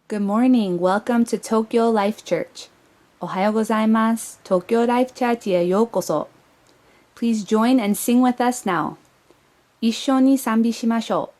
Good morning. Welcome to Tokyo Life Church. おはようございます。東京ライフチャーチへようこそ。Please join and sing with us now. 一緒に賛美しましょう。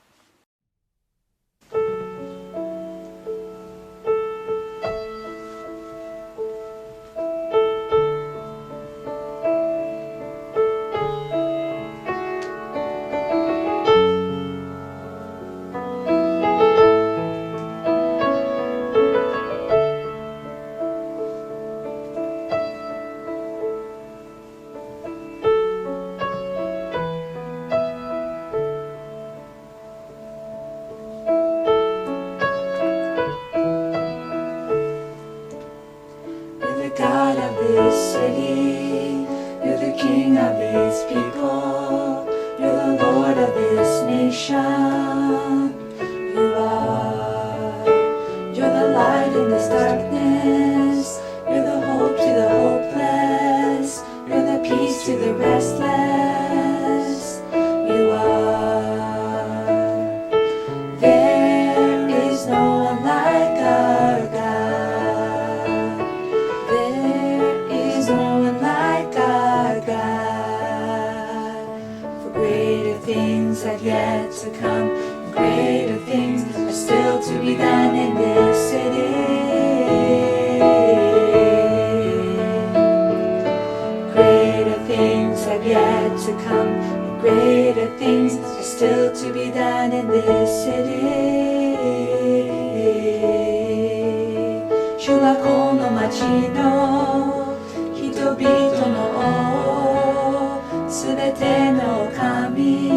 主はこの町の人々のすべての神。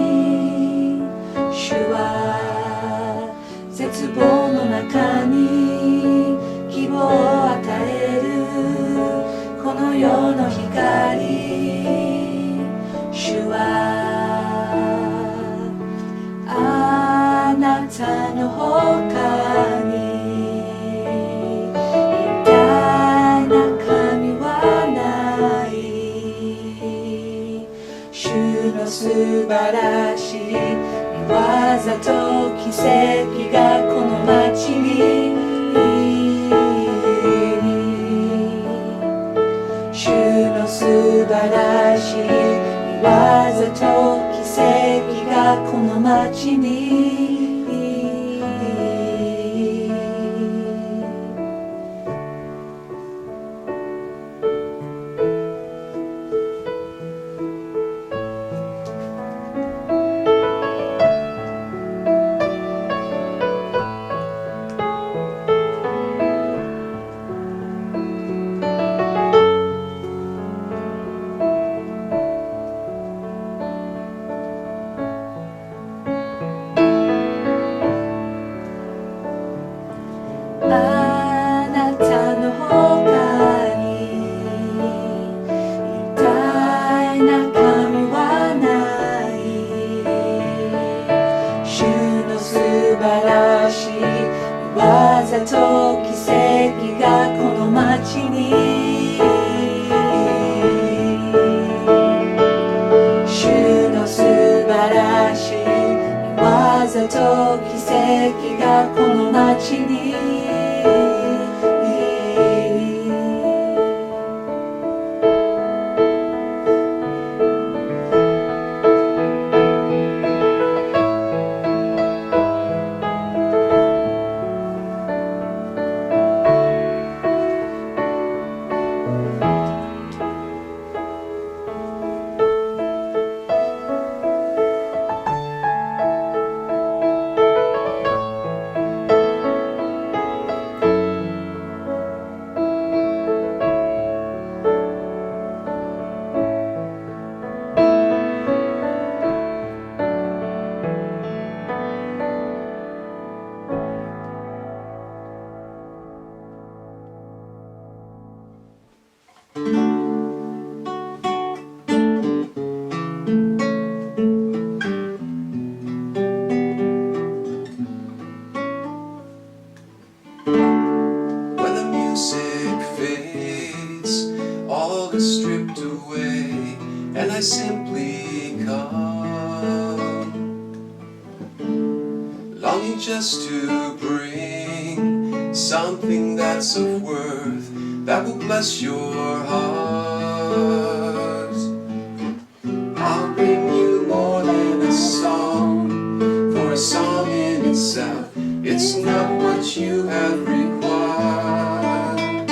主は絶望の中に希望を与えるこの世の光。主はあなたの他に素晴らしい御業と奇跡がこの町に。主の素晴らしい御業と奇跡がこの町に。Just to bring something that's of worth that will bless your heart. I'll bring you more than a song, for a song in itself, it's not what you have required.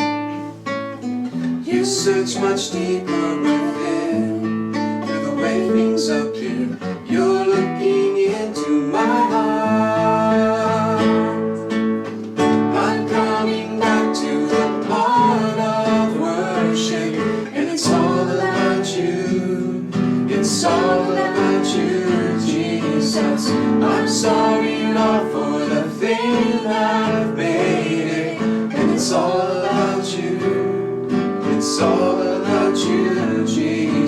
You search much deeper within, through the way things appear. You're looking into my heart. I'm coming back to the part of worship, and it's all about you. It's all about you, Jesus. I'm sorry, Lord, for the thing I've made it, and it's all about you. It's all about you, Jesus.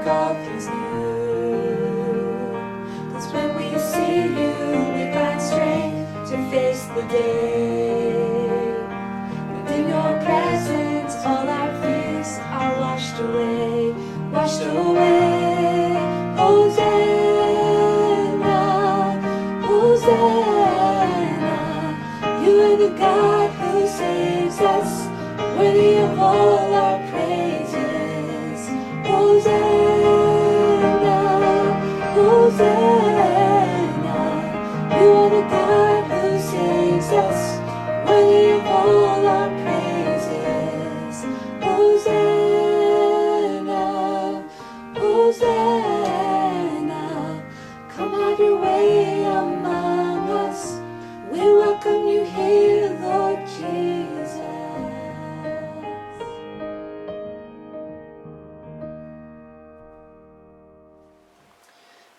'Cause you face the day. Within your presence, all our fears are washed away, washed away. Hosanna, Hosanna. You are the God who saves us, worthy of all our praises. Hosanna, Hosanna. You are the God who saves us, worthy of all our praises. Hosanna, Hosanna. Come have your way among us. We welcome you here, Lord Jesus.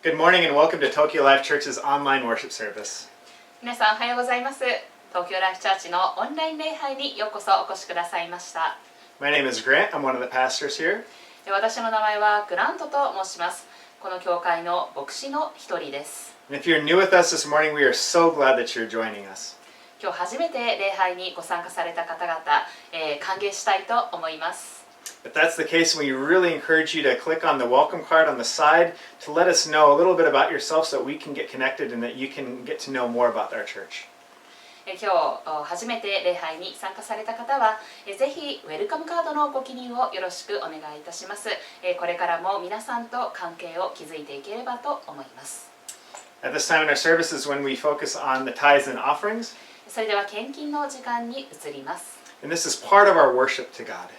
Good morning and welcome to Tokyo Life Church's online worship service. 皆さんおはようございます。東京ライフチャーチのオンライン礼拝にようこそお越しくださいました。 My name is Grant. I'm one of the pastors here. 私の名前はグラントと申します。この教会の牧師の一人です。 And if you're new with us this morning, we are so glad that you're joining us. 今日初めて礼拝にご参加された方々、歓迎したいと思います。 If that's the case, we really encourage you to click on the welcome card on the side to let us know a little bit about yourself so that we can get connected and that you can get to know more about our church. 今日初めて礼拝に参加された方は、ぜひウェルカムカードのご記入をよろしくお願いいたします。これからも皆さんと関係を築いていければと思います。 At this time in our service is when we focus on the tithes and offerings. それでは献金の時間に移ります。 And this is part of our worship to God.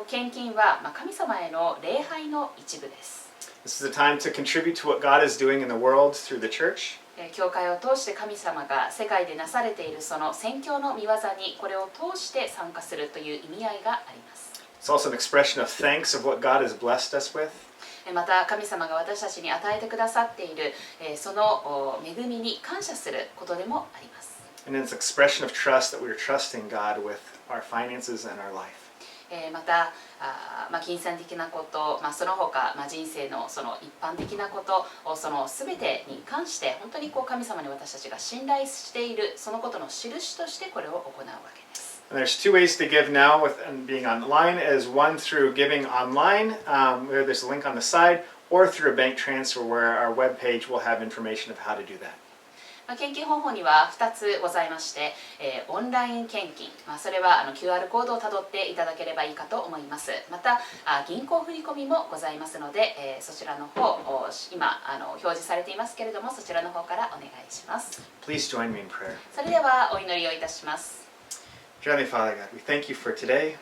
献金は神様への礼拝の一部です。 This is a time to contribute to what God is doing in the world through the church. 教会を通して神様が世界でなされているその宣教の御業にこれを通して参加するという意味合いがあります。 It's also an expression of thanks of what God has blessed us with. また神様が私たちに与えてくださっているその恵みに感謝することでもあります。 And it's an expression of trust that we're trusting God with our finances and our life. また金銭的なこと、その他、人生のその一般的なことをその全てに関して本当に神様に私たちが信頼しているそのことの印としてこれを行うわけです。 And there's two ways to give now with being online, is one through giving online, where there's a link on the side, or through a bank transfer where our web page will have information of how to do that. 献金方法には2つございまして、オンライン献金、それはQR コードをたどっていただければいいかと思います。また銀行振込もございますので、そちらの方今表示されていますけれども、そちらの方からお願いします。 Please join me in prayer. それではお祈りをいたします。 Dear Heavenly Father God, we thank you for today.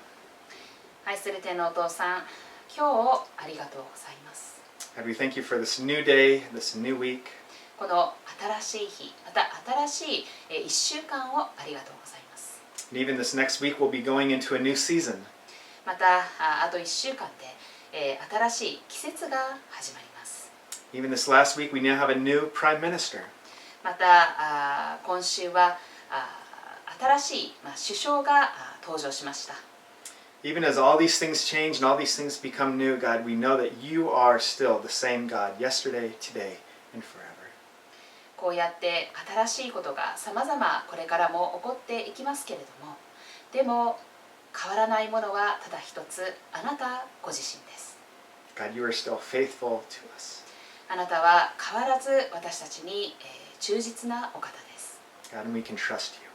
愛する天のお父さん、今日をありがとうございます。 God, we thank you for this new day, this new week. この新しい日、また新しい1週間をありがとうございます。 And even this next week, we'll be going into a new season. またあと1週間で新しい季節が始まります。 Even this last week, we now have a new prime minister. また今週は新しい首相が登場しました。 Even as all these things change and all these things become new, God, we know that you are still the same God, yesterday, today, and forever. こうやって新しいことがさまざまこれからも起こっていきますけれども、でも変わらないものはただ一つ、あなたご自身です。 God, you are still faithful to us. あなたは変わらず私たちに忠実なお方です。 God, and we can trust you.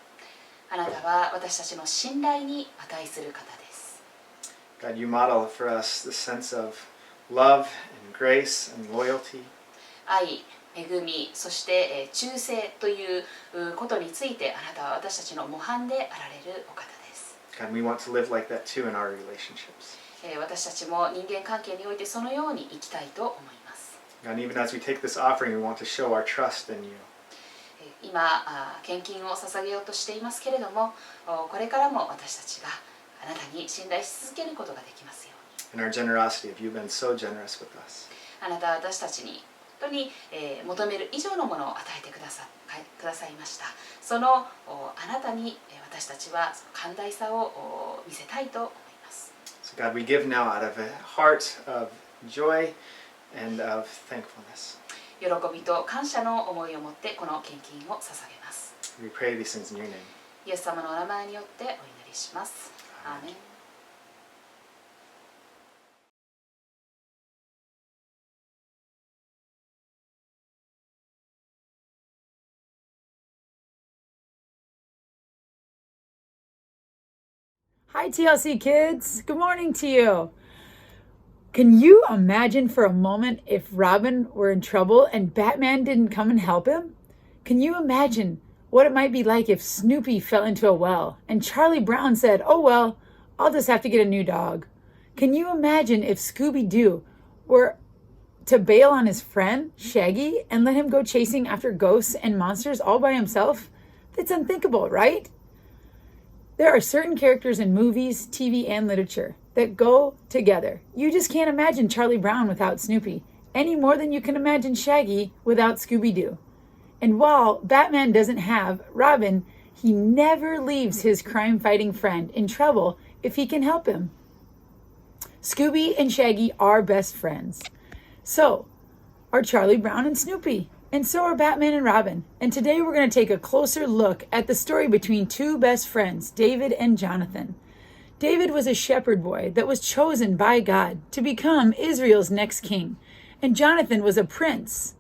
あなたは私たちの信頼に値する方です。 God, you model for us the sense of love and grace and loyalty. 愛、恵み、そして忠誠ということについてあなたは私たちの模範であられるお方です。 God, we want to live like that too in our relationships. 私たちも人間関係においてそのように生きたいと思います。 God, even as we take this offering, we want to show our trust in you. 今献金を捧げようとしていますけれども、これからも私たちがあなたに信頼し続けることができますように。 In our generosity, if you've been so generous with us. あなたは私たちに本当に求める以上のものを与えてくださいました。そのあなたに私たちは寛大さを見せたいと思います。 So God, we give now out of a heart of joy and of thankfulness. 喜びと感謝の思いを持ってこの献金を捧げます。 We pray these things in your name. イエス様のお名前によってお祈りします。アーメン。Hi, TLC kids. Good morning to you. Can you imagine for a moment if Robin were in trouble and Batman didn't come and help him? Can you imagine what it might be like if Snoopy fell into a well and Charlie Brown said, "Oh well, I'll just have to get a new dog"? Can you imagine if Scooby-Doo were to bail on his friend, Shaggy, and let him go chasing after ghosts and monsters all by himself? That's unthinkable, right? There are certain characters in movies, TV, and literature that go together. You just can't imagine Charlie Brown without Snoopy, any more than you can imagine Shaggy without Scooby-Doo. And while Batman doesn't have Robin, he never leaves his crime-fighting friend in trouble if he can help him. Scooby and Shaggy are best friends. So are Charlie Brown and Snoopy. And so are Batman and Robin. And today we're going to take a closer look at the story between two best friends, David and Jonathan. David was a shepherd boy that was chosen by God to become Israel's next king. And Jonathan was a prince,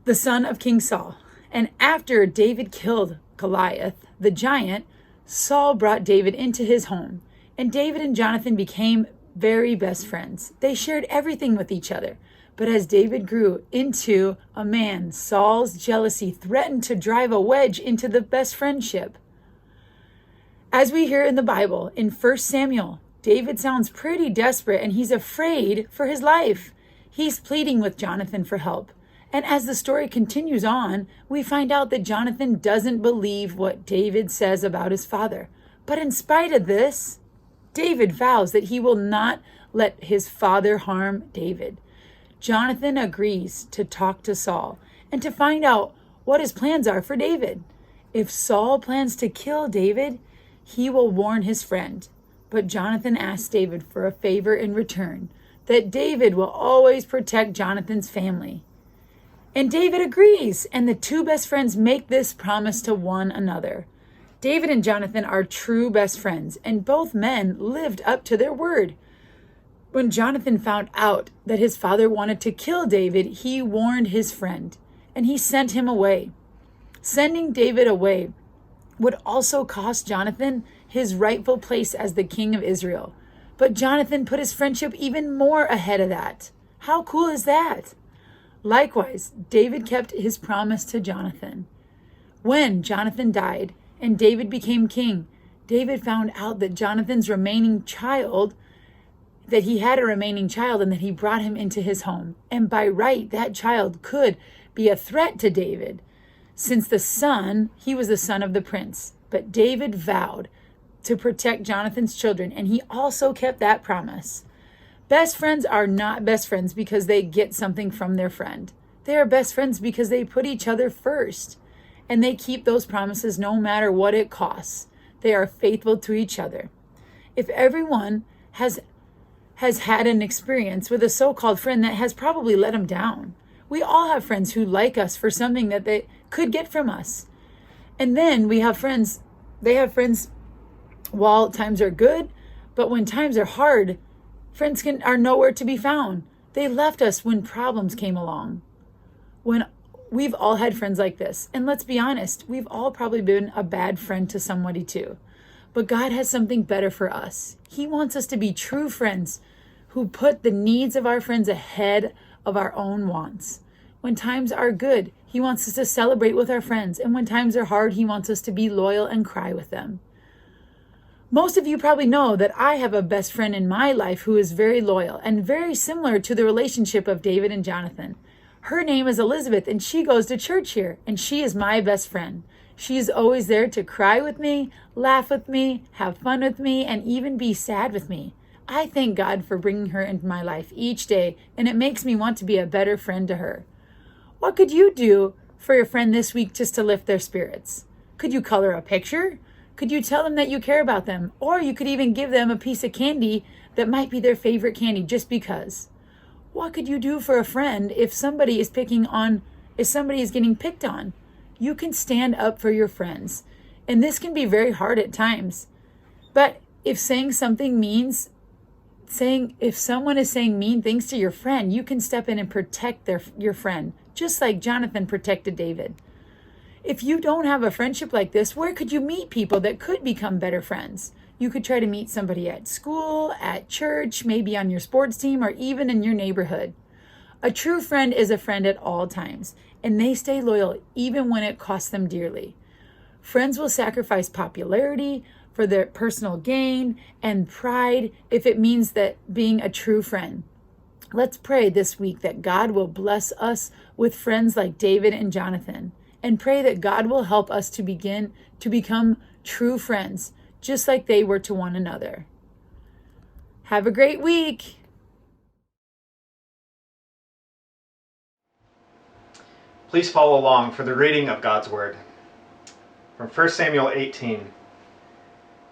the son of King Saul. And after David killed Goliath, the giant, Saul brought David into his home. And David and Jonathan became very best friends. They shared everything with each other. But as David grew into a man, Saul's jealousy threatened to drive a wedge into the best friendship. As we hear in the Bible, in 1 Samuel, David sounds pretty desperate and he's afraid for his life. He's pleading with Jonathan for help. And as the story continues on, we find out that Jonathan doesn't believe what David says about his father. But in spite of this, David vows that he will not let his father harm David. Jonathan agrees to talk to Saul and to find out what his plans are for David. If Saul plans to kill David, he will warn his friend. But Jonathan asks David for a favor in return, that David will always protect Jonathan's family. And David agrees, and the two best friends make this promise to one another. David and Jonathan are true best friends, and both men lived up to their word. When Jonathan found out that his father wanted to kill David, he warned his friend, and he sent him away. Sending David away would also cost Jonathan his rightful place as the king of Israel. But Jonathan put his friendship even more ahead of that. How cool is that? Likewise, David kept his promise to Jonathan. When Jonathan died and David became king, David found out that Jonathan's remaining child that he had a remaining child and that he brought him into his home. And by right, that child could be a threat to David, since he was the son of the prince. But David vowed to protect Jonathan's children, and he also kept that promise. Best friends are not best friends because they get something from their friend. They are best friends because they put each other first, and they keep those promises no matter what it costs. They are faithful to each other. If everyone has had an experience with a so-called friend that has probably let them down. We all have friends who like us for something that they could get from us. And then they have friends while times are good, but when times are hard, friends are nowhere to be found. They left us when problems came along. When we've all had friends like this, and let's be honest, we've all probably been a bad friend to somebody too. But God has something better for us. He wants us to be true friends who put the needs of our friends ahead of our own wants. When times are good, He wants us to celebrate with our friends. And when times are hard, He wants us to be loyal and cry with them. Most of you probably know that I have a best friend in my life who is very loyal and very similar to the relationship of David and Jonathan. Her name is Elizabeth, and she goes to church here, and she is my best friend. She is always there to cry with me, laugh with me, have fun with me, and even be sad with me. I thank God for bringing her into my life each day, and it makes me want to be a better friend to her. What could you do for your friend this week just to lift their spirits? Could you color a picture? Could you tell them that you care about them? Or you could even give them a piece of candy that might be their favorite candy just because. What could you do for a friend if somebody is getting picked on? You can stand up for your friends. And this can be very hard at times. But if if someone is saying mean things to your friend, you can step in and protect your friend, just like Jonathan protected David. If you don't have a friendship like this, where could you meet people that could become better friends? You could try to meet somebody at school, at church, maybe on your sports team, or even in your neighborhood. A true friend is a friend at all times, and they stay loyal even when it costs them dearly. Friends will sacrifice popularity for their personal gain and pride if it means that being a true friend. Let's pray this week that God will bless us with friends like David and Jonathan, and pray that God will help us to become true friends, just like they were to one another. Have a great week. Please follow along for the reading of God's Word. From 1 Samuel 18.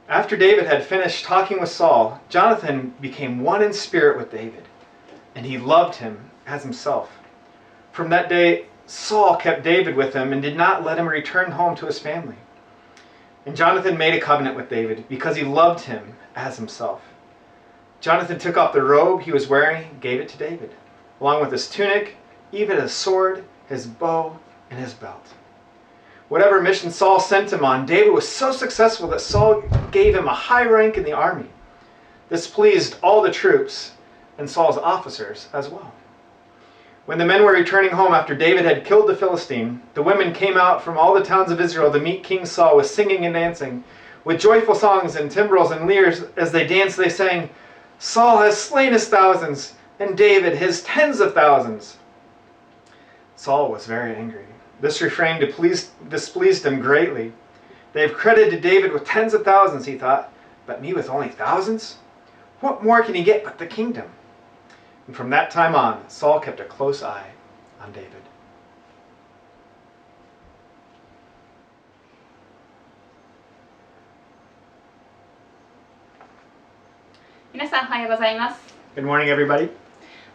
After David had finished talking with Saul, Jonathan became one in spirit with David, and he loved him as himself. From that day, Saul kept David with him and did not let him return home to his family. And Jonathan made a covenant with David because he loved him as himself. Jonathan took off the robe he was wearing and gave it to David, along with his tunic, even his sword, his bow, and his belt. Whatever mission Saul sent him on, David was so successful that Saul gave him a high rank in the army. This pleased all the troops and Saul's officers as well. When the men were returning home after David had killed the Philistine, the women came out from all the towns of Israel to meet King Saul with singing and dancing. With joyful songs and timbrels and lyres as they danced, they sang, "Saul has slain his thousands, and David his tens of thousands." Saul was very angry. This refrain displeased him greatly. They have credited David with tens of thousands, he thought, but me with only thousands? What more can he get but the kingdom? And from that time on, Saul kept a close eye on David. 皆さんおはようございます。 Good morning, everybody.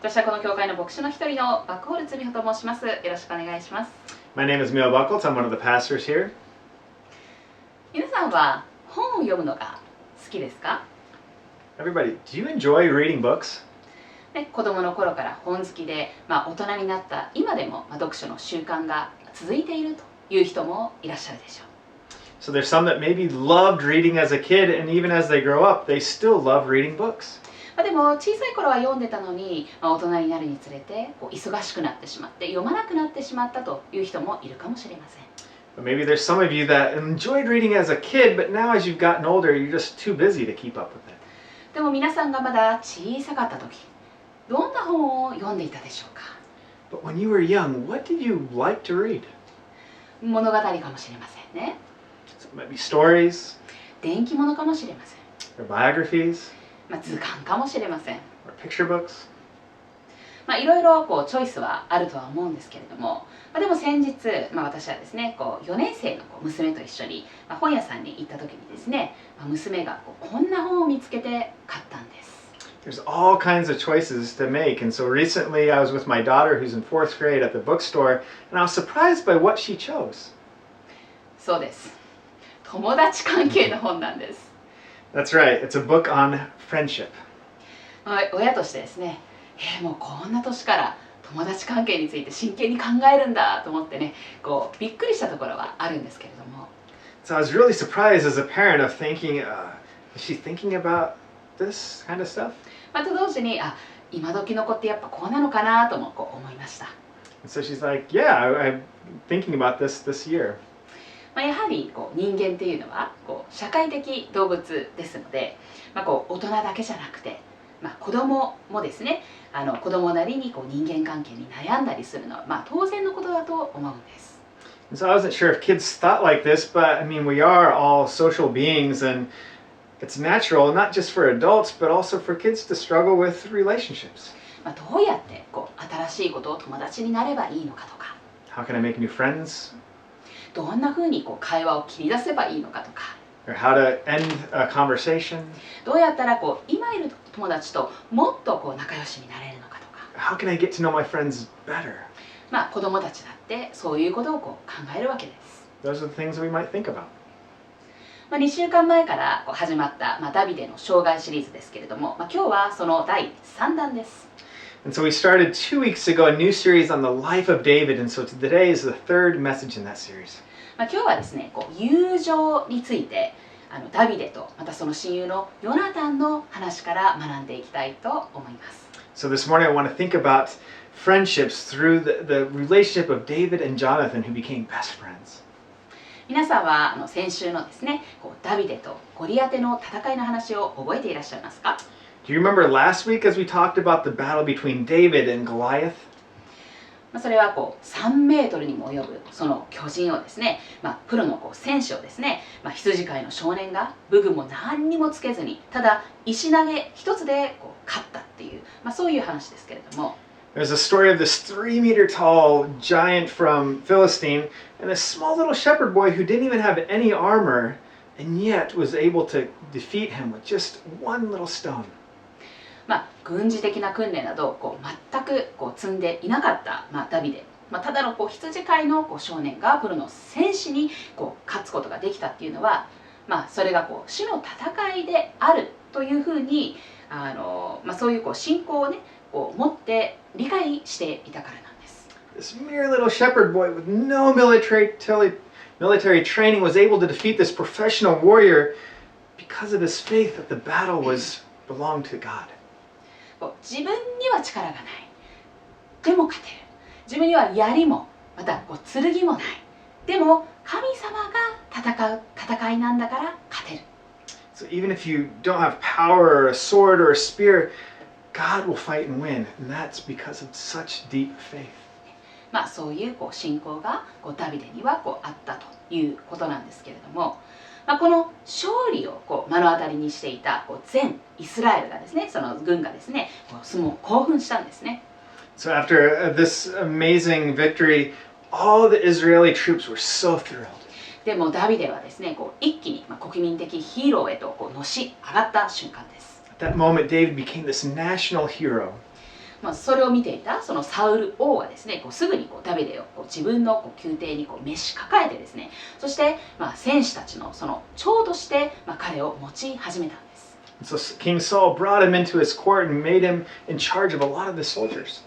私はこの教会の牧師の一人のバックホールつみほと申します。よろしくお願いします。 My name is Mio Buckles. I'm one of the pastors here. 皆さんは本を読むのが好きですか？ Everybody, do you enjoy reading books? ね、子供の頃から本好きで、大人になった今でも、読書の習慣が続いているという人もいらっしゃるでしょう。 So there's some that maybe loved reading as a kid, and even as they grow up, they still love reading books. でも小さい頃は読んでたのに、大人になるにつれて忙しくなってしまって読まなくなってしまったという人もいるかもしれません。 But maybe there's some of you that enjoyed reading as a kid, but now as you've gotten older, you're just too busy to keep up with it. でも皆さんがまだ小さかった時、どんな本を読んでいたでしょうか？ But when you were young, what did you like to read? 物語かもしれませんね。 So it might be stories, 伝記物かもしれません。 or biographies, 図鑑かもしれません。 or picture books. いろいろチョイスはあるとは思うんですけれども、でも先日、私はですね、4年生の娘と一緒に、本屋さんに行った時にですね、娘がこんな本を見つけて買ったんです。 There's all kinds of choices to make, and so recently I was with my daughter who's in 4th grade at the bookstore, and I was surprised by what she chose. そうです。友達関係の本なんです。 That's right, it's a book on friendship. 親としてですね、もうこんな年から友達関係について真剣に考えるんだと思ってね、びっくりしたところはあるんですけれども。 So I was really surprised as a parent of thinking, is she thinking about this kind of stuff? と同時に、今時の子ってやっぱこうなのかなとも思いました。 And so she's like, yeah, I'm thinking about this year. やはり人間っていうのは社会的動物ですので、大人だけじゃなくて、子供もですね、子供なりに人間関係に悩んだりするのは、当然のことだと思うんです。 And so I wasn't sure if kids thought like this, but I mean, we are all social beings, and it's natural, not just for adults, but also for kids to struggle with relationships. どうやって新しいことを友達になればいいのかとか、 How can I make new friends? どんな風に会話を切り出せばいいのかとか、 Or how to end a conversation? どうやったら今いる友達ともっと仲良しになれるのかとか、how can I get to know my friends better? まあ子供たちだってそういうことを考えるわけです。Those are the things that we might think about. まあ、2週間前から始まった、ダビデの生涯シリーズですけれども、今日はその第3弾です。And so we started 2 weeks ago a new series on the life of David, and so today is the third message in that series. 今日はですね、友情についてダビデとまたその親友のヨナタンの話から学んでいきたいと思います。So this morning I want to think about friendships through the relationship of David and Jonathan, who became best friends. 皆さんは先週のですね、ダビデとゴリアテの戦いの話を覚えていらっしゃいますか？ Do you remember last week as we talked about the battle between David and Goliath? それは3メートルにも及ぶその巨人をですね、プロの戦士をですね、羊飼いの少年が武具も何にもつけずにただ石投げ一つで勝ったっていう、そういう話ですけれども。There's a story of this 3-meter tall giant from Philistine and a small little shepherd boy who didn't even have any armor and yet was able to defeat him with just one little stone. 軍事的な訓練など全く積んでいなかった、ダビデ、ただの羊飼いの少年がプロの戦士に勝つことができたっていうのは、それが主の戦いであるというふうにそういう信仰をね持って理解していたからなんです。This mere little shepherd boy with no military training was able to defeat this professional warrior because of his faith that the battle belonged to God. 自分には力がない。でも勝てる。自分には槍もまた剣もない。でも神様が戦いなんだから勝てる。So even if you don't have power or a sword or a spear, God will fight and win, and that's because of such deep faith. そういう信仰がダビデにはあったということなんですけれども、この勝利を目の当たりにしていた全イスラエルがですね、その軍がですね、もう興奮したんですね。So after this amazing victory, all the Israeli troops were so thrilled. でもダビデはですね、一気に国民的ヒーローへとのし上がった瞬間です。At that moment, David became this national hero. それを見ていたそのサウル王はですね、すぐにダビデを自分の宮廷に召し抱えてですね、そして戦士たちのその長として彼を用い始めたんです。So King Saul brought him into his court and made him in charge of a lot of the soldiers.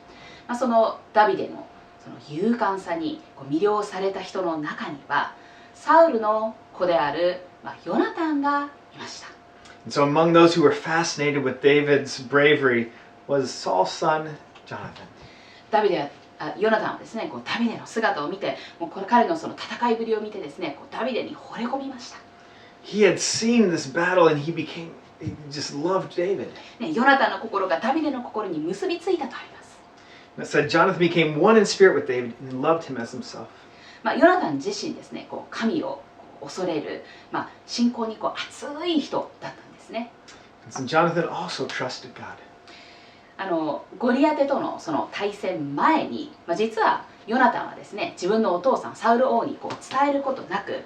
そのダビデのその勇敢さに魅了された人の中には、サウルの子であるヨナタンがいました。And so among those who were fascinated with David's bravery was Saul's son, Jonathan. ヨナタンはですね、ダビデの姿を見て、彼のその戦いぶりを見てですね、ダビデに惚れ込みました。He had seen this battle and he just loved David. ヨナタンの心がダビデの心に結びついたとあります。It said Jonathan became one in spirit with David and loved him as himself. ヨナタン自身ですね、神を恐れる、信仰に熱い人だったんですね。And so Jonathan also trusted God. ゴリアテとのその対戦前に、実はヨナタンはですね、自分のお父さんサウル王に伝えることなく、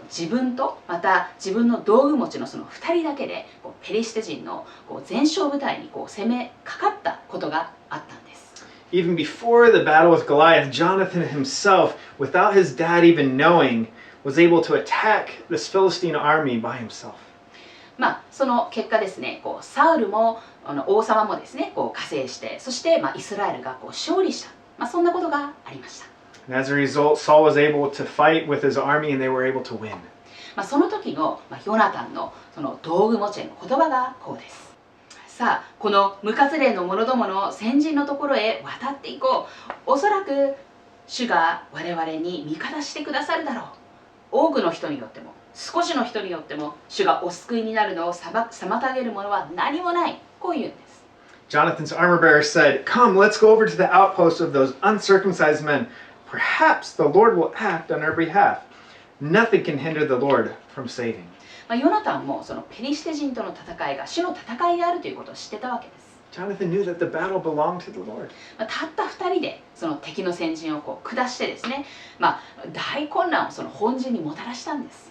自分とまた自分の道具持ちのその2人だけでペリシテ人の全勝部隊に攻めかかったことがあったんです。Even before the battle with Goliath, Jonathan himself, without his dad even knowing, was able to attack this Philistine army by himself. その結果ですね、サウルも王様もですね、加勢して、そしてイスラエルが勝利した、そんなことがありました。And as a result, Saul was able to fight with his army and they were able to win. その時のヨナタンのその道具持ちへの言葉がこうです。さあ、この無活連の者どもの先人のところへ渡っていこう。おそらく主が我々に味方してくださるだろう。多くの人によっても少しの人によっても主がお救いになるのを妨げるものは何もない。こう言うんです。Jonathan's armor bearer said, "Come, let's go over to the outposts of those uncircumcised men. Perhaps the Lord will act on our behalf. Nothing can hinder the Lord from saving." ヨナタンもそのペリシテ人との戦いが主の戦いであるということを知ってたわけです。Jonathan knew that the battle belonged to the Lord. たった2人でその敵の先陣を下してですね、大混乱をその本陣にもたらしたんです。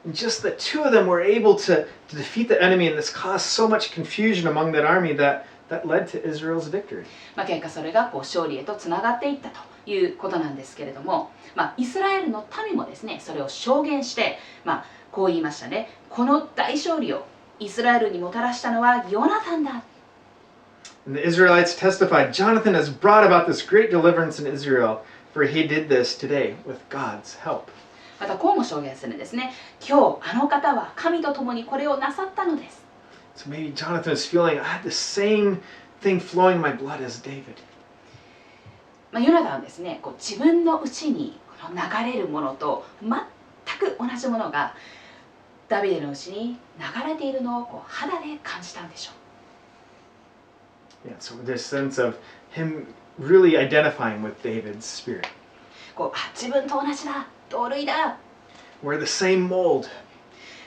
Just the two of them were able to defeat the enemy, and this caused so much confusion among that army that that led to Israel's victory. 結果それが勝利へとつながっていったということなんですけれども、イスラエルの民もですね、それを証言して、こう言いましたね。この大勝利をイスラエルにもたらしたのはヨナタンだ。And the Israelites testified, Jonathan has brought about this great deliverance in Israel, for he did this today with God's help. またこうも証言するんですね。今日あの方は神と共にこれをなさったのです。So maybe Jonathan is feeling, I had the same thing flowing in my blood as David. ヨナタンはですね、自分の内に流れるものと全く同じものがダビデのうちに流れているのを肌で感じたんでしょう。Yeah, so this sense of him really identifying with David's spirit. 自分と同じだ、同類だ。We're the same mold.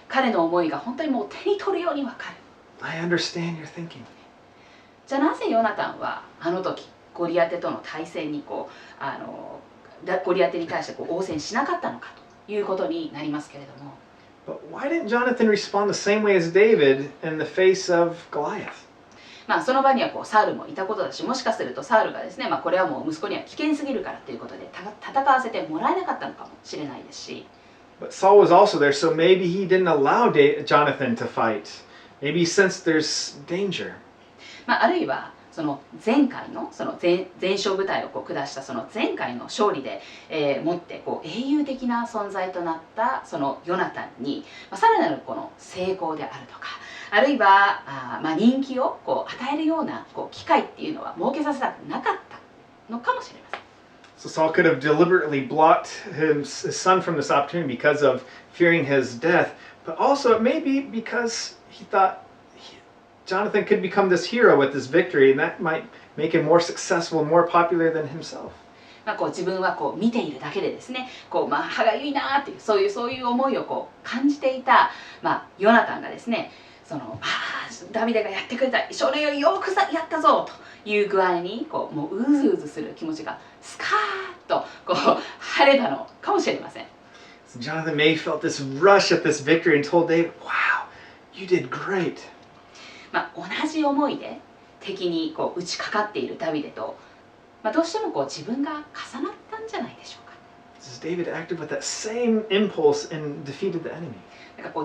彼の思いが本当にもう手に取るようにわかる。I understand your thinking. じゃあなぜヨナタンはあの時ゴリアテとの対戦にゴリアテに対して応戦しなかったのかということになりますけれども。But why didn't Jonathan respond the same way as David in the face of Goliath? その場にはサウルもいたことだし、もしかするとサウルがですね、これはもう息子には危険すぎるからということで戦わせてもらえなかったのかもしれないですし。But Saul was also there, so maybe he didn't allow Jonathan to fight. Maybe he sensed there's danger. あるいはその前回のその前哨部隊を下したその前回の勝利で、もって英雄的な存在となったそのヨナタンに、さらなる成功であるとか、あるいは人気を与えるような機会っていうのは設けさせたくなかったのかもしれません。So Saul could have deliberately blocked his son from this opportunity because of fearing his death, but also it may be because he thought Jonathan could become this hero with this victory, and that might make him more successful and more popular than himself. 自分は見ているだけでですね、歯がゆいなっていうそういう思いを感じていた、ヨナタンがですね、ダビデがやってくれた、少年よりよくやったぞという具合にもううずうずする気持ちがスカーッと晴れたのかもしれません。So Jonathan may have felt this rush at this victory and told David, "Wow, you did great." 同じ思いで敵に打ちかかっているダビデと、どうしても自分が重なったんじゃないでしょうか。David acted with that same impulse and defeated the enemy.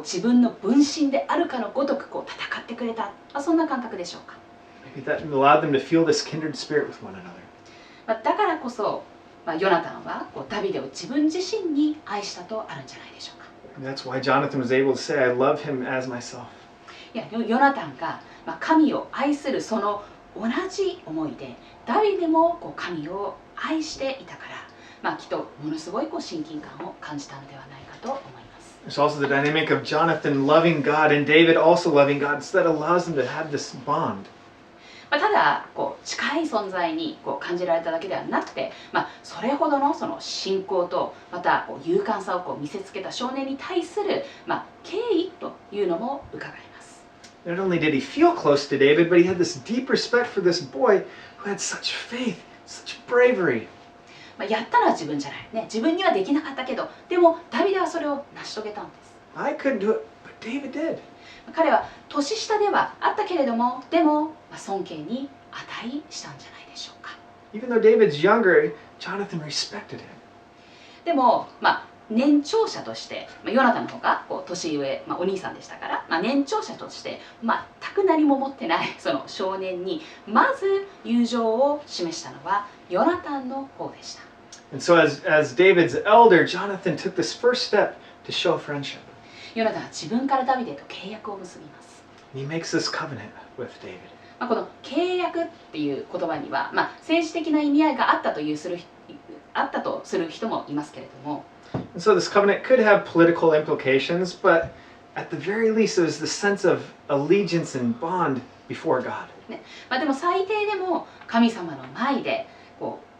自分の分身であるかのごとく戦ってくれた、そんな感覚でしょうか。Maybe that allowed them to feel this kindred spirit with one another. だからこそ、ヨナタンはダビデを自分自身に愛したとあるんじゃないでしょうか。That's why Jonathan was able to say, "I love him as myself." ヨナタンが神を愛するその同じ思いでダビデも神を愛していたから、きっとものすごい親近感を感じたのではないかと思います。There's also the dynamic of Jonathan loving God and David also loving God, so that allows them to have this bond. ただ近い存在に感じられただけではなくて、それほどのその信仰とまた勇敢さを見せつけた少年に対する敬意というのも伺えます。Not only did he feel close to David, but he had this deep respect for this boy who had such faith, such bravery. やったのは自分じゃない、ね、自分にはできなかったけど、でもダビデはそれを成し遂げたんです。I couldn't do it, but David did. 彼は年下ではあったけれども、でも尊敬に値したんじゃないでしょうか。Even though David's younger, Jonathan respected him. でも年長者として、ヨナタンの方が年上、お兄さんでしたから、年長者として全く何も持ってないその少年にまず友情を示したのはヨナタンの方でした。And so as David's elder, Jonathan took this first step to show friendship. ヨナタンは自分からダビデと契約を結びます。And he makes this covenant with David. この契約っていう言葉には、政治的な意味合いがあったとする人もいますけれども、And so this covenant could have political implications, but at the very least it was the sense of allegiance and bond before God. でも最低でも神様の前で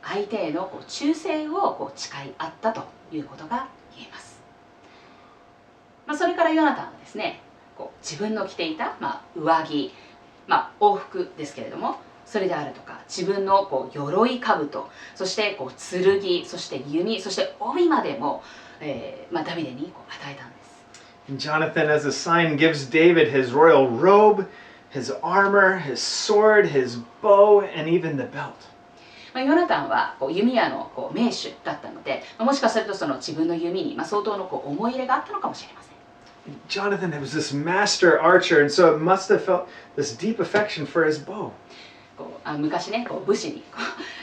相手への忠誠を誓い合ったということが言えます。それからヨナタンはですね、自分の着ていた上着、往復ですけれども、それであるとか自分の鎧兜、そして剣、そして弓、そして帯までも、ダビデに与えたんです。And Jonathan, as a sign, gives David his royal robe, his armor, his sword, his bow, and even the belt. ヨナタンは弓矢の名手だったので、もしかするとその自分の弓に相当の思い入れがあったのかもしれません。Jonathan was this master archer, and so it must have felt this deep affection for his bow. 昔ね、武士に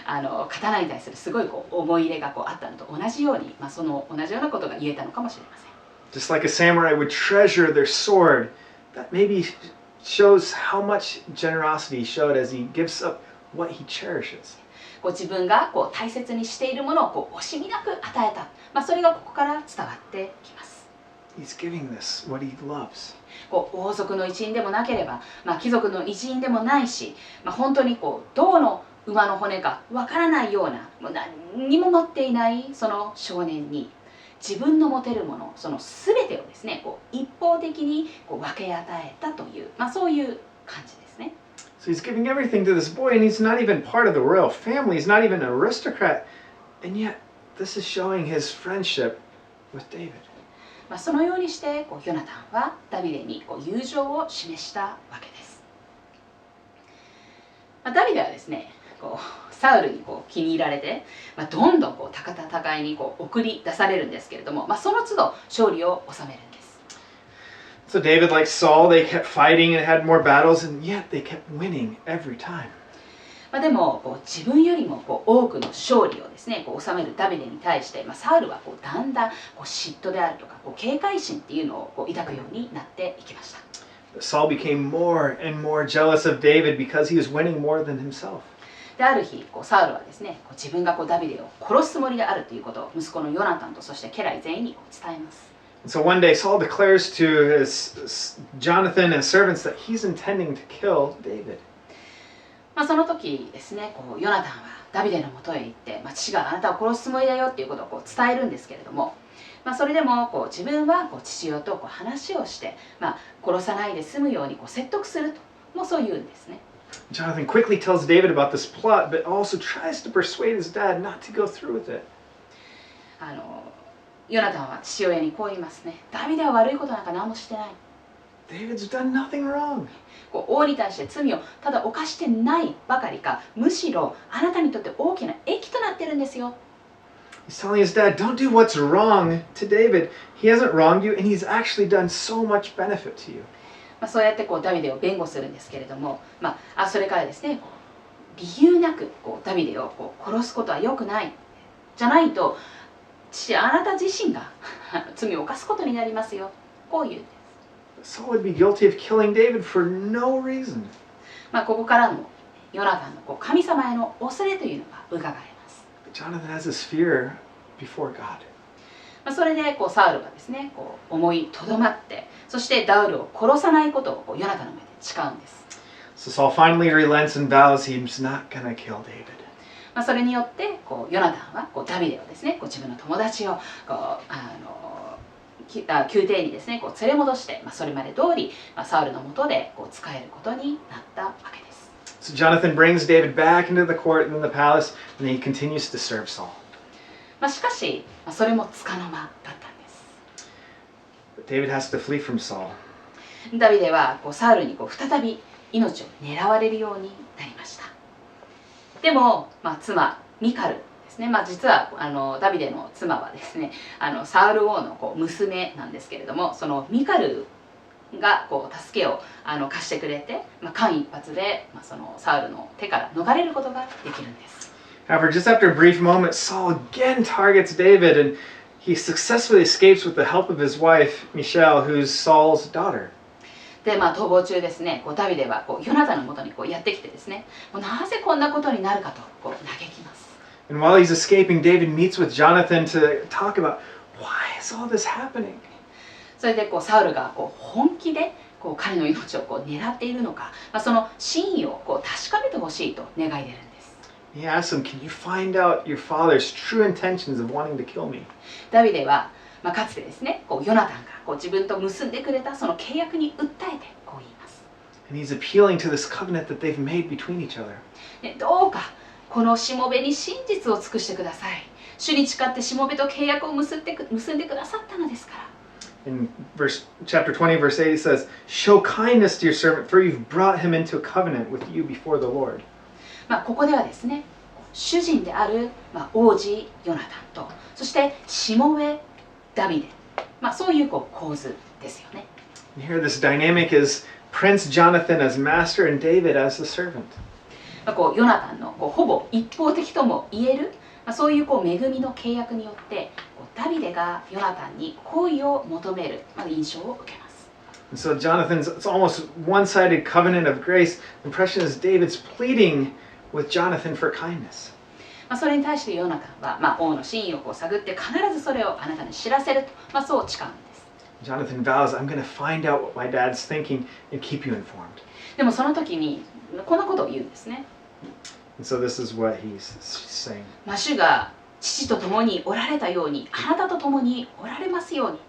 刀に対するすごい思い入れがあったのと同じように、その同じようなことが言えたのかもしれません。Just like a samurai would treasure their sword, that maybe shows how much generosity he showed as he gives up what he cherishes. 自分が大切にしているものを惜しみなく与えた、それがここから伝わってきます。He's giving this what he loves. 王族の一員でもなければ、貴族の一員でもないし、本当に銅の馬の骨かわからないような、もう何にも持っていないその少年に自分の持てるもの、その全てをですね、一方的に分け与えたという、そういう感じですね。So he's giving everything to this boy, and he's not even part of the royal family. He's not even an aristocrat. And yet, this is showing his friendship with David. そのようにしてヨナタンはダビデに友情を示したわけです。ダビデはですね、サウルに気に入られて、どんどん戦いに送り出されるんですけれども、その都度勝利を収めるんです。So David, like Saul, they kept fighting and had more battles, and yet they kept winning every time. でも自分よりも多くの勝利をですね収めるダビデに対して、サウルはだんだん嫉妬であるとか警戒心っていうのを抱くようになっていきました。Saul became more and more jealous of David because he was winning more than himself. である日サウルはですね自分がダビデを殺すつもりであるということを息子のヨナタンとそして家来全員に伝えます。So one day Saul declares to his Jonathan and servants that he's intending to kill David. その時ですねヨナタンはダビデのもとへ行って、父があなたを殺すつもりだよっていうことを伝えるんですけれども、それでも自分は父親と話をして、殺さないで済むように説得するとそういうんですね。Jonathan quickly tells David about this plot, but also tries to persuade his dad not to go through with it. ヨナタンは父親にこう言いますね。ダビデは悪いことなんか何もしてない。David's done nothing wrong. 王に対して罪をただ犯してないばかりか、むしろあなたにとって大きな益となってるんですよ。He's telling his dad, don't do what's wrong to David. He hasn't wronged you, and he's actually done so much benefit to you. そうやってダビデを弁護するんですけれども、それからですね、理由なくダビデを殺すことは良くない。じゃないと、あなた自身が罪を犯すことになりますよ。こう言うんです。Saul would be guilty of killing David for no reason. ここからのヨナタンの神様への恐れというのが伺えます。Jonathan has this fear before God. それでサウルはですね思いとどまって、そしてダウルを殺さないことをヨナタンの前で誓うんです。So Saul finally relents and vows he's not going to kill David. それによってヨナタンはダビデをですね自分の友達を宮廷にですね連れ戻して、それまで通りサウルの下で仕えることになったわけです。So Jonathan brings David back into the court and in the palace, and then he continues to serve Saul. しかしそれもつかの間だったんです。But David has to flee from Saul. ダビデはサウルに再び命を狙われるようになりました。でも、妻ミカルですね、実はダビデの妻はですねサウル王の娘なんですけれども、そのミカルが助けを貸してくれて、間一髪でそのサウルの手から逃れることができるんです。However, just after a brief moment, Saul again targets David, and he successfully escapes with the help of his wife, Michal, who's Saul's daughter. で逃亡中ですねダビデはヨナタンのもとにやってきてですね、なぜこんなことになるかと嘆きます。And while he's escaping, David meets with Jonathan to talk about why is all this happening. それでサウルが本気で彼の命を狙っているのか、その真意を確かめてほしいと願い出るんです。He asks him, "Can you find out your father's true intentions of wanting to kill me?" ダビデは、かつてですねヨナタンが自分と結んでくれたその契約に訴えてこう言います。And he's appealing to this covenant that they've made between each other. どうかこのしもべに真実を尽くしてください。主に誓ってしもべと契約を結んでくださったのですから。In chapter 20, verse 8, it says, Show kindness to your servant, for you've brought him into a covenant with you before the Lord. ここではですね、主人である、王子ヨナタンと、そしてしもべダビデ、そういう構図ですよね。And here this dynamic is Prince Jonathan as master and David as the servant. ヨナタンのほぼ一方的とも言える、そういう恵みの契約によってダビデがヨナタンに好意を求める印象を受けます。And so it's almost one-sided covenant of grace. The impression is David's pleading with Jonathan for kindness. それに対してヨナタンは、王の真意を探って必ずそれをあなたに知らせると、そう誓うんです。Jonathan vows, I'm going to find out what my dad's thinking and keep you informed. でもその時にこんなことを言うんですね。And so this is what he's saying. 主が父と共におられたように、あなたと共におられますように。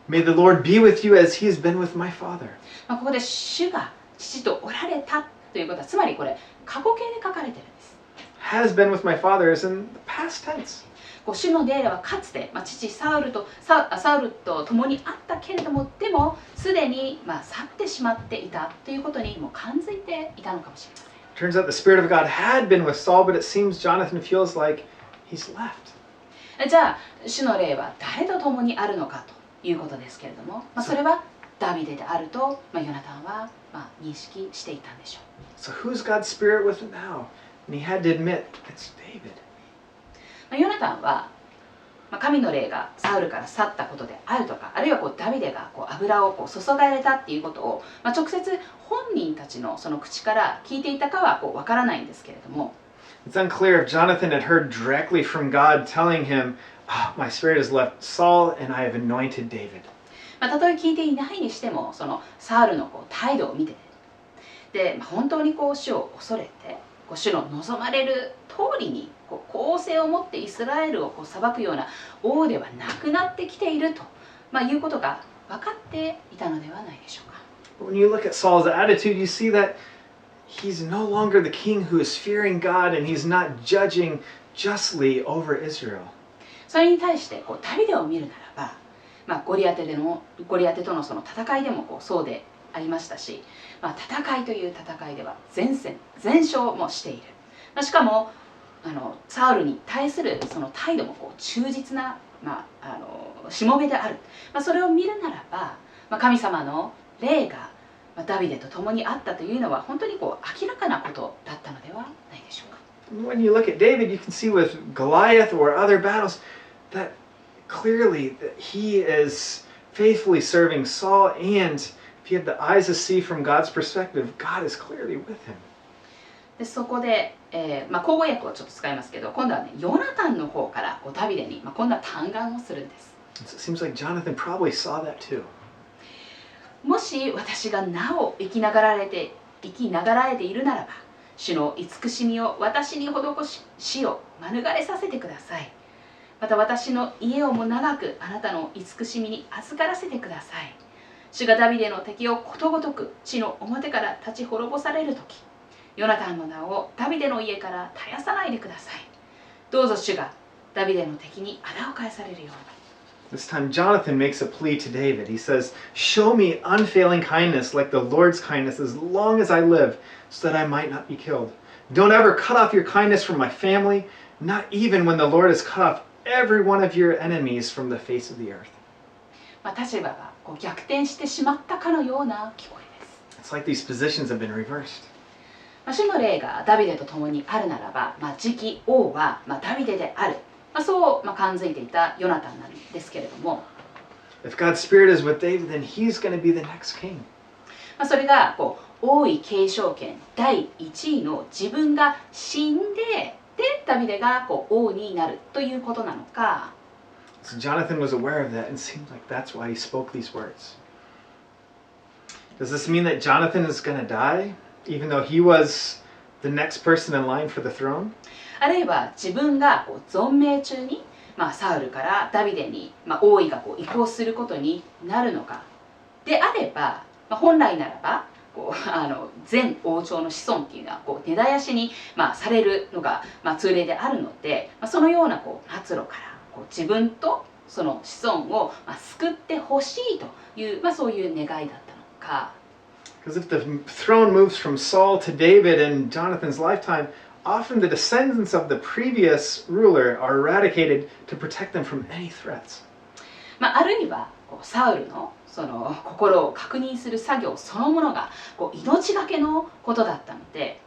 May the Lord be with you as he has been with my father. ここで主が父とおられたということは、つまりこれ過去形で書かれてるんです。Has been with my father is in the past tense. 主の霊はかつて、父サウルと共にあったけれども、でもすでに、去ってしまっていたということにもう感づいていたのかもしれません。Turns out the Spirit of God had been with Saul, but it seems Jonathan feels like he's left. じゃあ主の霊は誰と共にあるのかということですけれども、それはダビデであると、ヨナタンは、認識していたんでしょう。 So who's God's Spirit with now? And he had to admit, it's David. ヨナタンは、神の霊がサウルから去ったことであるとか、あるいはダビデが油を注がれたっていうことを、直接本人たちのその口から聞いていたかはわからないんですけれども、It's unclear if Jonathan had heard directly from God telling him, my spirit has left Saul and I have anointed David. たとえ聞いていないにしても、そのサウルの態度を見てで、本当に主を恐れて、主の望まれる通りに公正を持ってイスラエルを裁くような王ではなくなってきていると、いうことが分かっていたのではないでしょうか。But when you look at Saul's attitude, you see that he's no longer the king who is fearing God and he's not judging justly over Israel. それに対してダビデを見るならば、ゴリアテとのその戦いでもそうでありましたし、戦いという戦いでは全勝もしている。しかもサウルに対するその態度も忠実な、しもべである。それを見るならば、神様の霊がダビデと共にあったというのは本当に明らかなことだったのではないでしょうか。When you look at David, you can see with Goliath or other battles that clearly that he is faithfully serving Saul, and if you have the eyes to see from God's perspective, God is clearly with him. でそこで、口語訳をちょっと使いますけど、今度はね、ヨナタンの方からダビデに、こんな嘆願をするんです。It seems like Jonathan probably saw that too. もし私がなお生きながられているならば、主の慈しみを私に施し、死を免れさせてください。また私の家をも長くあなたの慈しみに預からせてください。主がダビデの敵をことごとく地の表から立ち滅ぼされるとき、ヨナタンの名をダビデの家から絶やさないでください。どうぞ主がダビデの敵に仇を返されるように。This time, Jonathan makes a plea to David. He says, Show me unfailing kindness like the Lord's kindness as long as I live, so that I might not be killed. Don't ever cut off your kindness from my family, not even when the Lord has cut off every one of your enemies from the face of the earth. 立場が逆転してしまったかのような聞こえです。It's like these positions have been reversed. 主の霊がダビデと共にあるならば、次期王はダビデである。そう感づいていたヨナタンなんですけれども、 If God's Spirit is with David, then he's going to be the next king. それが王位継承権第1位の自分が死んで、ダビデが王になるということなのか。 So Jonathan was aware of that and seemed like that's why he spoke these words. Does this mean that Jonathan is going to die, even though he was the next person in line for the throne? あるいは自分が存命中に、サウルからダビデに、王位が移行することになるのかであれば、本来ならば前王朝の子孫っていうのは根絶やしに、されるのが、通例であるので、そのような末路から自分とその子孫を救ってほしいという、そういう願いだったのか。Because if the throne moves from Saul to David in Jonathan's lifetime, often the descendants of the previous ruler are eradicated to protect them from any threats. あるいはサウルのその心を確認する作業そのものが命がけのことだったので、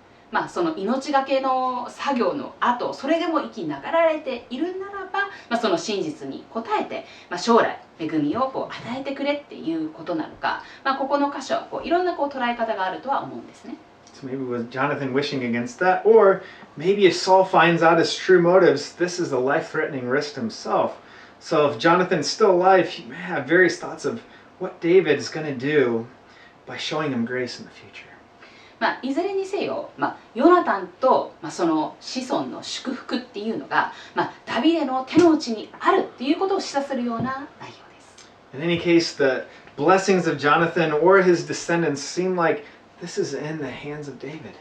その命がけの作業の後、それでも生きながられているならば、その真実に応えて、将来恵みを与えてくれっていうことなのか、ここの箇所はいろんな捉え方があるとは思うんですね。So maybe was Jonathan wishing against that, or maybe if Saul finds out his true motives, this is a life-threatening risk to himself. So if Jonathan's still alive, he may have various thoughts of what David is going to do by showing him grace in the future. いずれにせよ、ヨナタンと、その子孫の祝福っていうのが、ダビデの手の内にあるっていうことを示唆するような内容です。In any case, the blessings of Jonathan or his descendants seem like this is in the hands of David.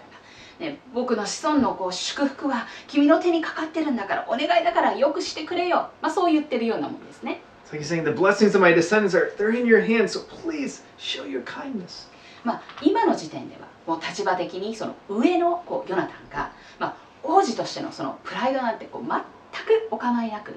僕の子孫の祝福は君の手にかかってるんだから、お願いだからよくしてくれよ、そう言ってるようなもんですね。It's like he's saying the blessings of my descendants they're in your hands, so please show your kindness. 今の時点ではもう立場的にその上のヨナタンが、王子としてのそのプライドなんて全くお構いなく、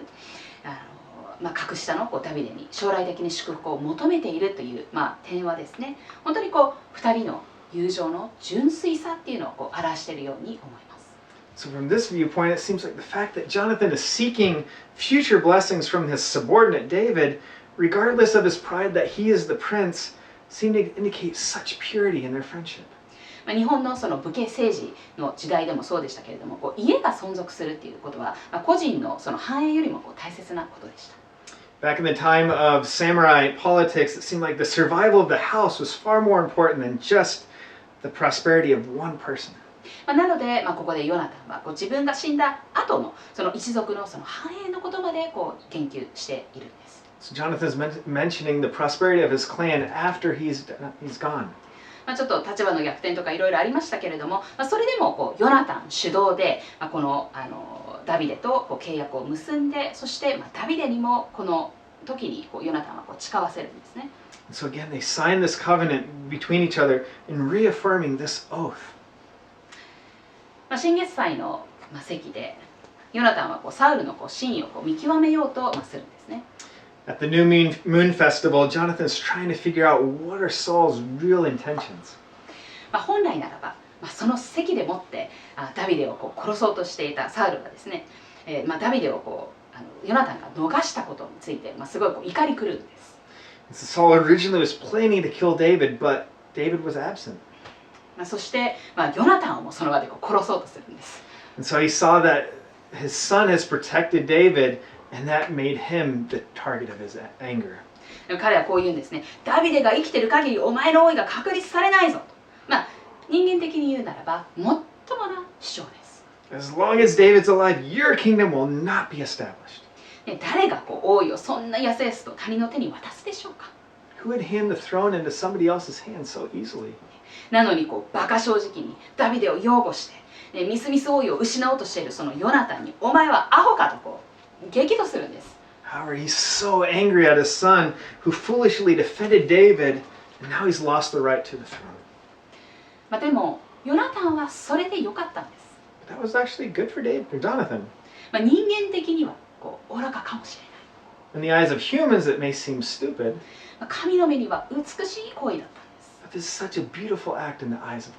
格下のダビデに将来的に祝福を求めているという、点はですね、本当に2人の友情の純粋さっていうのを表しているように思います。So from this viewpoint, it seems like the fact that Jonathan is seeking future blessings from his subordinate David, regardless of his pride that he is the prince, seem to indicate such purity in their friendship. 日本のその武家政治の時代でもそうでしたけれども、家が存続するっていうことは、個人のその繁栄よりも大切なことでした。Back in the time of samurai politics, it seemed like the survival of the house was far more important than just the prosperity of one person. なので、ここでヨナタンは自分が死んだ後のその一族のその繁栄のことまで研究しているんです。So Jonathan's mentioning the prosperity of his clan after he's gone. ちょっと立場の逆転とかいろいろありましたけれども、それでもヨナタン主導で、このダビデと契約を結んで、そしてダビデにもこの時にヨナタンは誓わせるんですね。So again, they sign this covenant between each other in reaffirming this oath. 新月祭の席でヨナタンはサウルの真意を見極めようとするんですね。At the new moon festival, Jonathan's trying to figure out what are Saul's real intentions. 本来ならば、その席でもってダビデを殺そうとしていたサウルがですね、ダビデをヨナタンが逃したことについて、すごい怒り狂うんです。Saul originally was planning to kill David, but David was absent. そして、ヨナタンをもその場で殺そうとするんです。And so he saw that his son has protected David, and that made him the target of his anger. 彼はこう言うんですね。ダビデが生きている限りお前の王位が確立されないぞと。人間的に言うならば、もっともな主張です。As long as David's alive, your kingdom will not be established. 誰が王位をそんなやせやすと他人の手に渡すでしょうか。 Who would hand the throne into somebody else's hands so easily? なのに馬鹿正直にダビデを擁護して、ミスミス王位を失おうとしているそのヨナタンに、お前はアホかと激怒するんです。However, he's so angry at his son who foolishly defended David, and now he's lost the right to the throne. でもヨナタンはそれで良かったんです。That was actually good for Jonathan. 人間的には愚かかもしれない。In the eyes of humans, it may seem stupid. 神の目には美しい行為だったんです。But this is such a beautiful act in the eyes of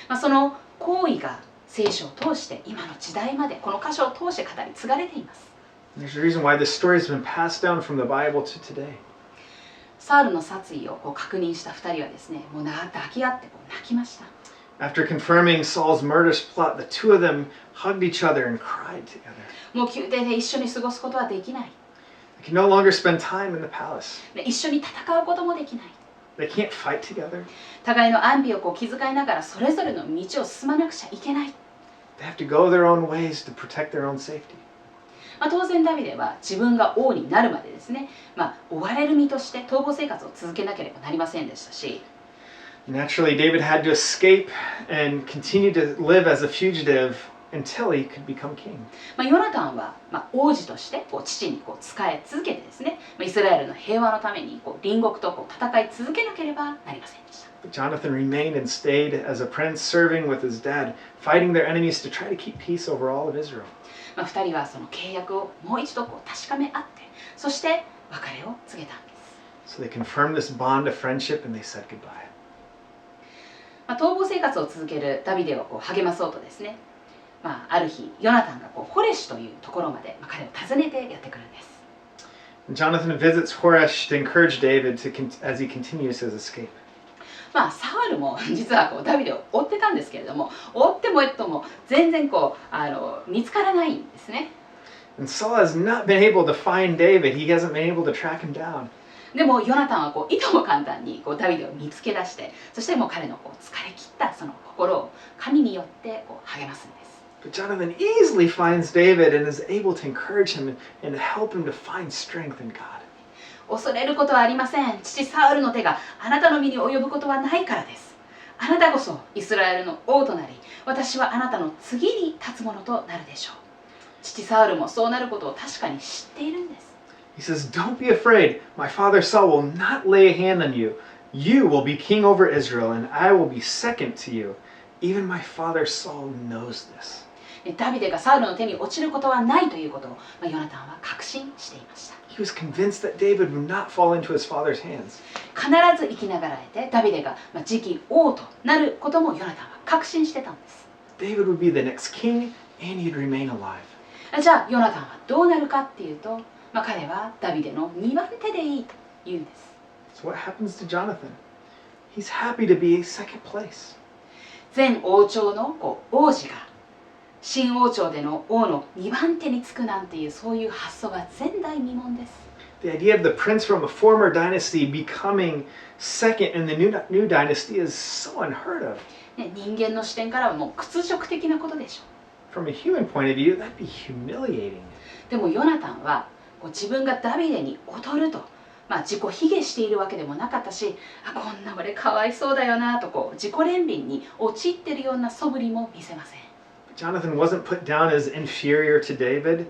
God. その行為が聖書を通して今の時代までこの箇所を通して語り継がれています。There's a reason why this story has been passed down from the Bible to today. サウルの殺意を確認した2人はですね、もう抱き合って泣きました。After confirming Saul's murderous plot, the two of them hugged each other and cried together. もう宮廷で一緒に過ごすことはできない。They can no longer spend time in the palace. 一緒に戦うこともできない。They can't fight together. 互いの安否を気遣いながらそれぞれの道を進まなくちゃいけない。They have to go their own ways to protect their own safety. 当然ダビデは自分が王になるまでですね、追われる身として逃亡生活を続けなければなりませんでしたし、Naturally, David had to escape and continue to live as a fugitive until he could become king. ヨナタンは、王子として父に仕え続けてですね、イスラエルの平和のために隣国と戦い続けなければなりませんでした。But Jonathan remained and stayed as a prince, serving with his dad, fighting their enemies to try to keep peace over all of Israel. 2人はその契約をもう一度確かめ合って、そして別れを告げたんです。So they confirmed this bond of friendship and they said goodbye. 逃亡生活を続けるダビデを励まそうとですね、ある日ヨナタンがホレシュというところまで彼を訪ねてやってくるんです。Jonathan visits Horesh to encourage David as he continues his escape. サウルも実はダビデを追ってたんですけれども、追っても全然見つからないんですね。And Saul has not been able to find David. He hasn't been able to track him down. でもヨナタンはいとも簡単にダビデを見つけ出して、そして彼の疲れ切ったその心を神によって励ますんです。But Jonathan easily finds David and is able to encourage him and help him to find strength in God. 恐れることはありません。父サウルの手があなたの身に及ぶことはないからです。あなたこそイスラエルの王となり、私はあなたの次に立つものとなるでしょう。父サウルもそうなることを確かに知っているんです。He says, "Don't be afraid. My father Saul will not lay a hand on you. You will be king over Israel, and I will be second to you. Even my father Saul knows this." ダビデがサウルの手に落ちることはないということを、ヨナタンは確信していました。He was convinced that David would not fall into his father's hands. 必ず生きながらえてダビデが次期王となることもヨナタンは確信してたんです。David would be the next king, and he'd remain alive. じゃあヨナタンはどうなるかっていうと、彼はダビデの2番手でいいと言うんです。So what happens to Jonathan? He's happy to be second place. 前王朝の王子が新王朝での王の2番手につくなんていう、そういう発想は前代未聞です。The idea of the prince from a former dynasty becoming second in the new dynasty is so unheard of. 人間の視点からはもう屈辱的なことでしょう。 From a human point of view, that'd be humiliating. でもヨナタンは自分がダビデに劣ると、自己卑下しているわけでもなかったし、こんな俺かわいそうだよなと自己憐憫に陥っているような素振りも見せません。Jonathan wasn't put down as inferior to David,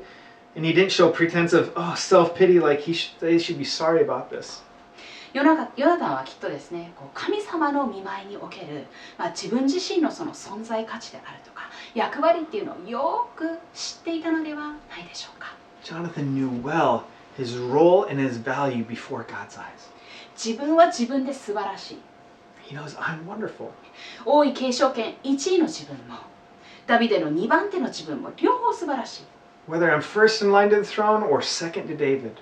and he didn't show pretense of self-pity like they should be sorry about this. ヨナタンはきっとですね、神様の御前における、自分自身のその存在価値であるとか役割っていうのをよく知っていたのではないでしょうか。Jonathan knew well his role and his value before God's eyes. 自分は自分で素晴らしい。He knows I'm wonderful. 王位継承権1位の自分も、ダビデの2番手の自分も両方素晴らしい。Whether I'm first in line to the throne or second to David.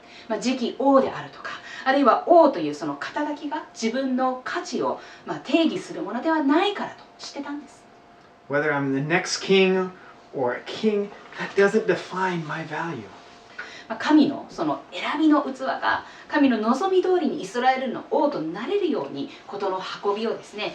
次期王であるとか、あるいは王というその肩書きが自分の価値を定義するものではないからと知ってたんです。Whether I'm the next king or a king, that doesn't define my value. 神のその選びの器が神の望み通りにイスラエルの王となれるように事の運びをですね、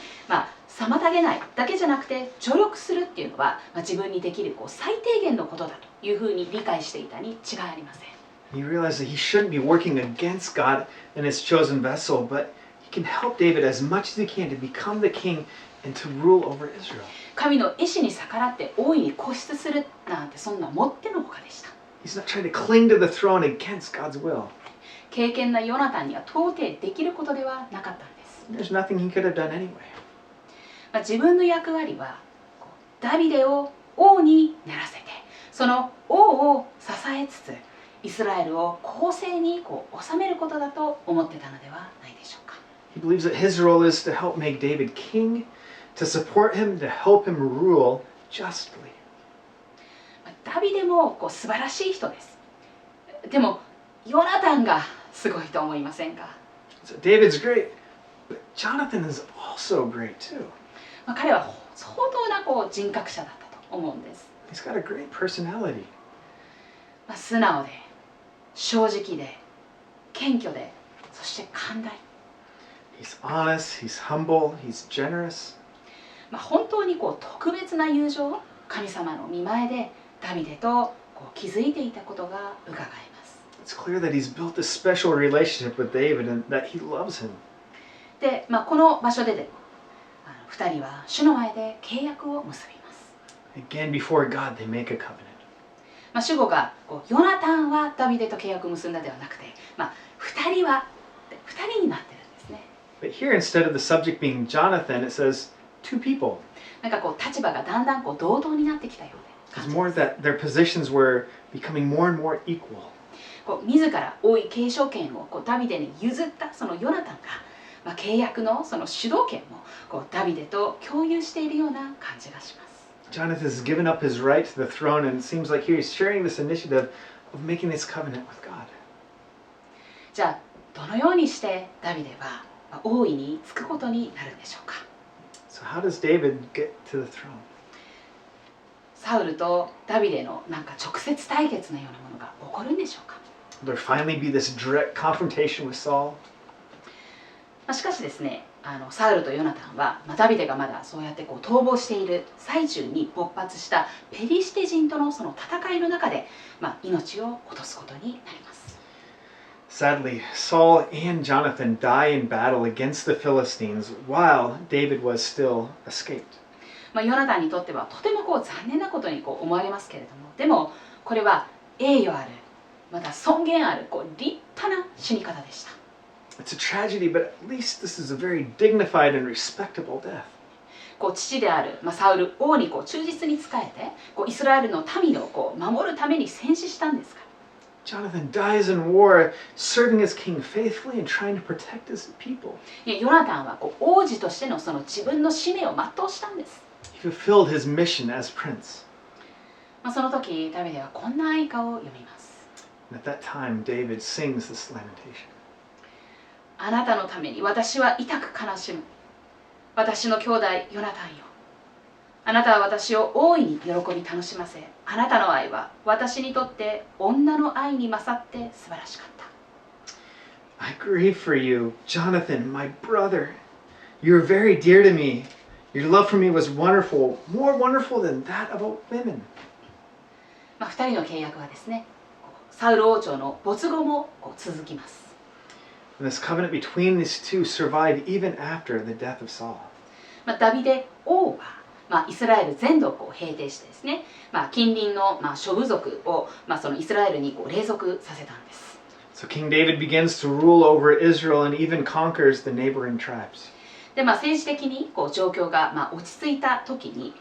妨げないだけじゃなくて助力するっていうのは、自分にできる最低限のことだというふうに理解していたに違いありません。He realized that he shouldn't be working against God and his chosen vessel, but he can help David as much as he can to become the king and to rule over Israel. 神の意志に逆らって王位に固執するなんてそんなもってのほかでした。He's not trying to cling to the throne against God's will. 敬虔なヨナタンには到底できることではなかったんです。There's nothing he could have done anyway. 自分の役割はダビデを王にならせて、その王を支えつつイスラエルを公正に治めることだと思ってたのではないでしょうか。He believes that his role is to help make David king, to support him, to help him rule justly. ダビデも素晴らしい人です。でもヨナタンがすごいと思いませんか？ So David's great, but Jonathan is also great too. 彼は相当な人格者だったと思うんです。He's got a great personality. 素直で正直で謙虚で、そして寛大。He's honest, he's humble, he's generous. 本当に特別な友情を神様の御前でダビデと築いていたことが伺えます。It's clear that he's built a special relationship with David and that he loves him. で、この場所で2人は主の前で契約を結びます。Again, before God, they make a covenant. 主語がヨナタンはダビデと契約を結んだではなくて、2人は2人になってるんですね。But here, instead of the subject being Jonathan, it says two people. 立場がだんだん同等になってきたようで It's more that their positions were becoming more and more equal. 自ら王位継承権をダビデに譲ったそのヨナタンが、契約のその主導権もダビデと共有しているような感じがします。Jonathan has given up his right to the throne, and it seems like here he's sharing this initiative of making this covenant with God. じゃあどのようにしてダビデは王位につくことになるんでしょうか。 So how does David get to the throne? サウルとダビデの直接対決のようなものが起こるんでしょうか。Will there finally be this direct confrontation with Saul? しかしですね、サウルとヨナタンは、ダビデがまだそうやって逃亡している最中に勃発したペリシテ人とのその戦いの中で、命を落とすことになります。Sadly, Saul and Jonathan die in battle against the Philistines while David was still escaped. ヨナタンにとってはとても残念なことに思われますけれども、でもこれは栄誉ある、また尊厳ある立派な死に方でした。It's a tragedy, but at least this is a very dignified and respectable death. 父である、サウル王に忠実に仕えてイスラエルの民を守るために戦死したんですから。Jonathan dies in war, serving as king faithfully and trying to protect his people. ヨナタンは王子としてのその自分の使命を全うしたんです。He fulfilled his mission as prince. その時ダビデはこんな愛歌を読みます。And at that time, David sings this lamentation. あなたのために私は痛く悲しむ。私の兄弟ヨナタンよ。あなたは私を大いに喜び楽しませ、あなたの愛は私にとって女の愛に勝って素晴らしかった。I grieve for you, Jonathan, my brother. You are very dear to me. Your love for me was wonderful, more wonderful than that of women. 二人の契約はですね、サウル王朝の没後も続きます。And this covenant between these two survived even after the death of Saul. ダビデ王はイスラエル全土を平定してですね、近隣の諸部族をそのイスラエルに隷属させたんです。So King David begins to rule over Israel and even conquers the neighboring tribes. で政治的に状況が落ち着いた時に、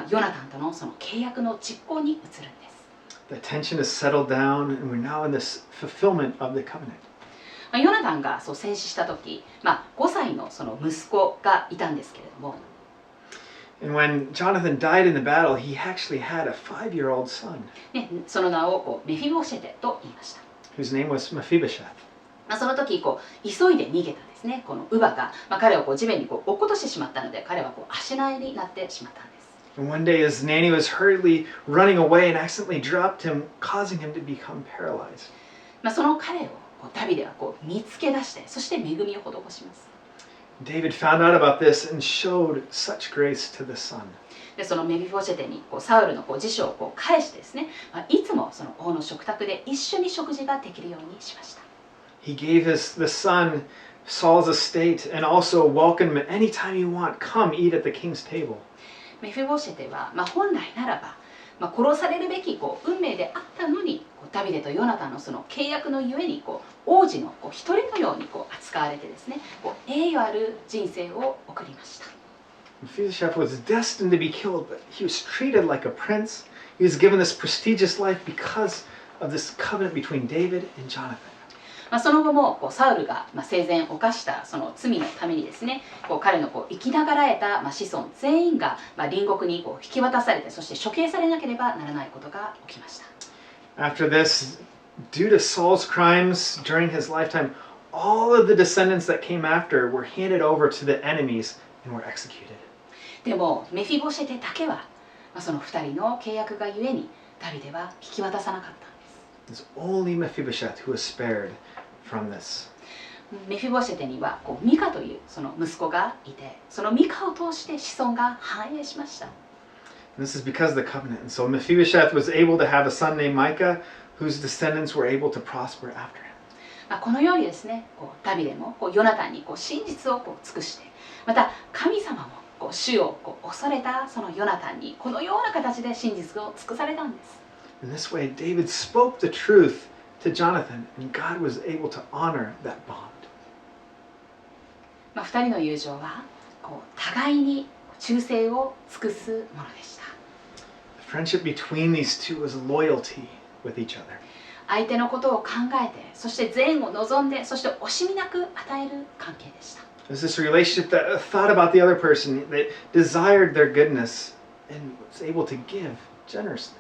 ヨナタンとのその契約の実行に移るんです。The tension is settled down, and we're now in this fulfillment of the covenant. ヨナタンが戦死した時、5歳のその息子がいたんですけれども、And when Jonathan died in the battle, he actually had a 5-year-old son, その名をメフィボシェテと言いました。 whose name was Mephibosheth. その時急いで逃げたですね、この乳母が、彼を地面に落っことしてしまったので、彼は足苗になってしまったんです。And one day his nanny was hurriedly running away and accidentally dropped him, causing him to become paralyzed. その彼をダビデは見つけ出して、そして恵みを施します。David found out about this and showed such grace to the son. でそのメフィボシェテにサウルの辞書を返してですね、いつもその王の食卓で一緒に食事ができるようにしました。He gave the son Saul's estate and also welcomed him anytime you want. Come eat at the king's table. メフィボシェテは、本来ならば、殺されるべき運命であったのに、ダビデとヨナタンのその契約のゆえに王子の一人のように扱われてですね、栄誉ある人生を送りました。Mephibosheth was destined to be killed, but he was treated like a prince. He was given this prestigious life because of this covenant between David and Jonathan. その後もサウルが生前犯したその罪のためにですね、彼の生きながらえた子孫全員が隣国に引き渡されて、そして処刑されなければならないことが起きました。After this, due to Saul's crimes during his lifetime, all of the descendants that came after were handed over to the enemies and were executed. でもメフィボシェテだけは、その2人の契約がゆえにダビデは引き渡さなかったんです。It's only Mephibosheth who was spared from this. メフィボシェテにはミカというその息子がいて、そのミカを通して子孫が繁栄しました。This is because of the covenant. And so Mephibosheth was able to have a son named Micah, whose descendants were able to prosper after him. このようにですね、ダビデもヨナタンに真実を尽くして、また神様も主を恐れたそのヨナタンにこのような形で真実を尽くされたんです。In this way, David spoke the truth to Jonathan, and God was able to honor that bond. 2人の友情は互いに忠誠を尽くすものでした。The friendship between these two was loyalty with each other. 相手のことを考えて、そして善を望んで、そして惜しみなく与える関係でした。It was this relationship that thought about the other person, that desired their goodness, and was able to give generously.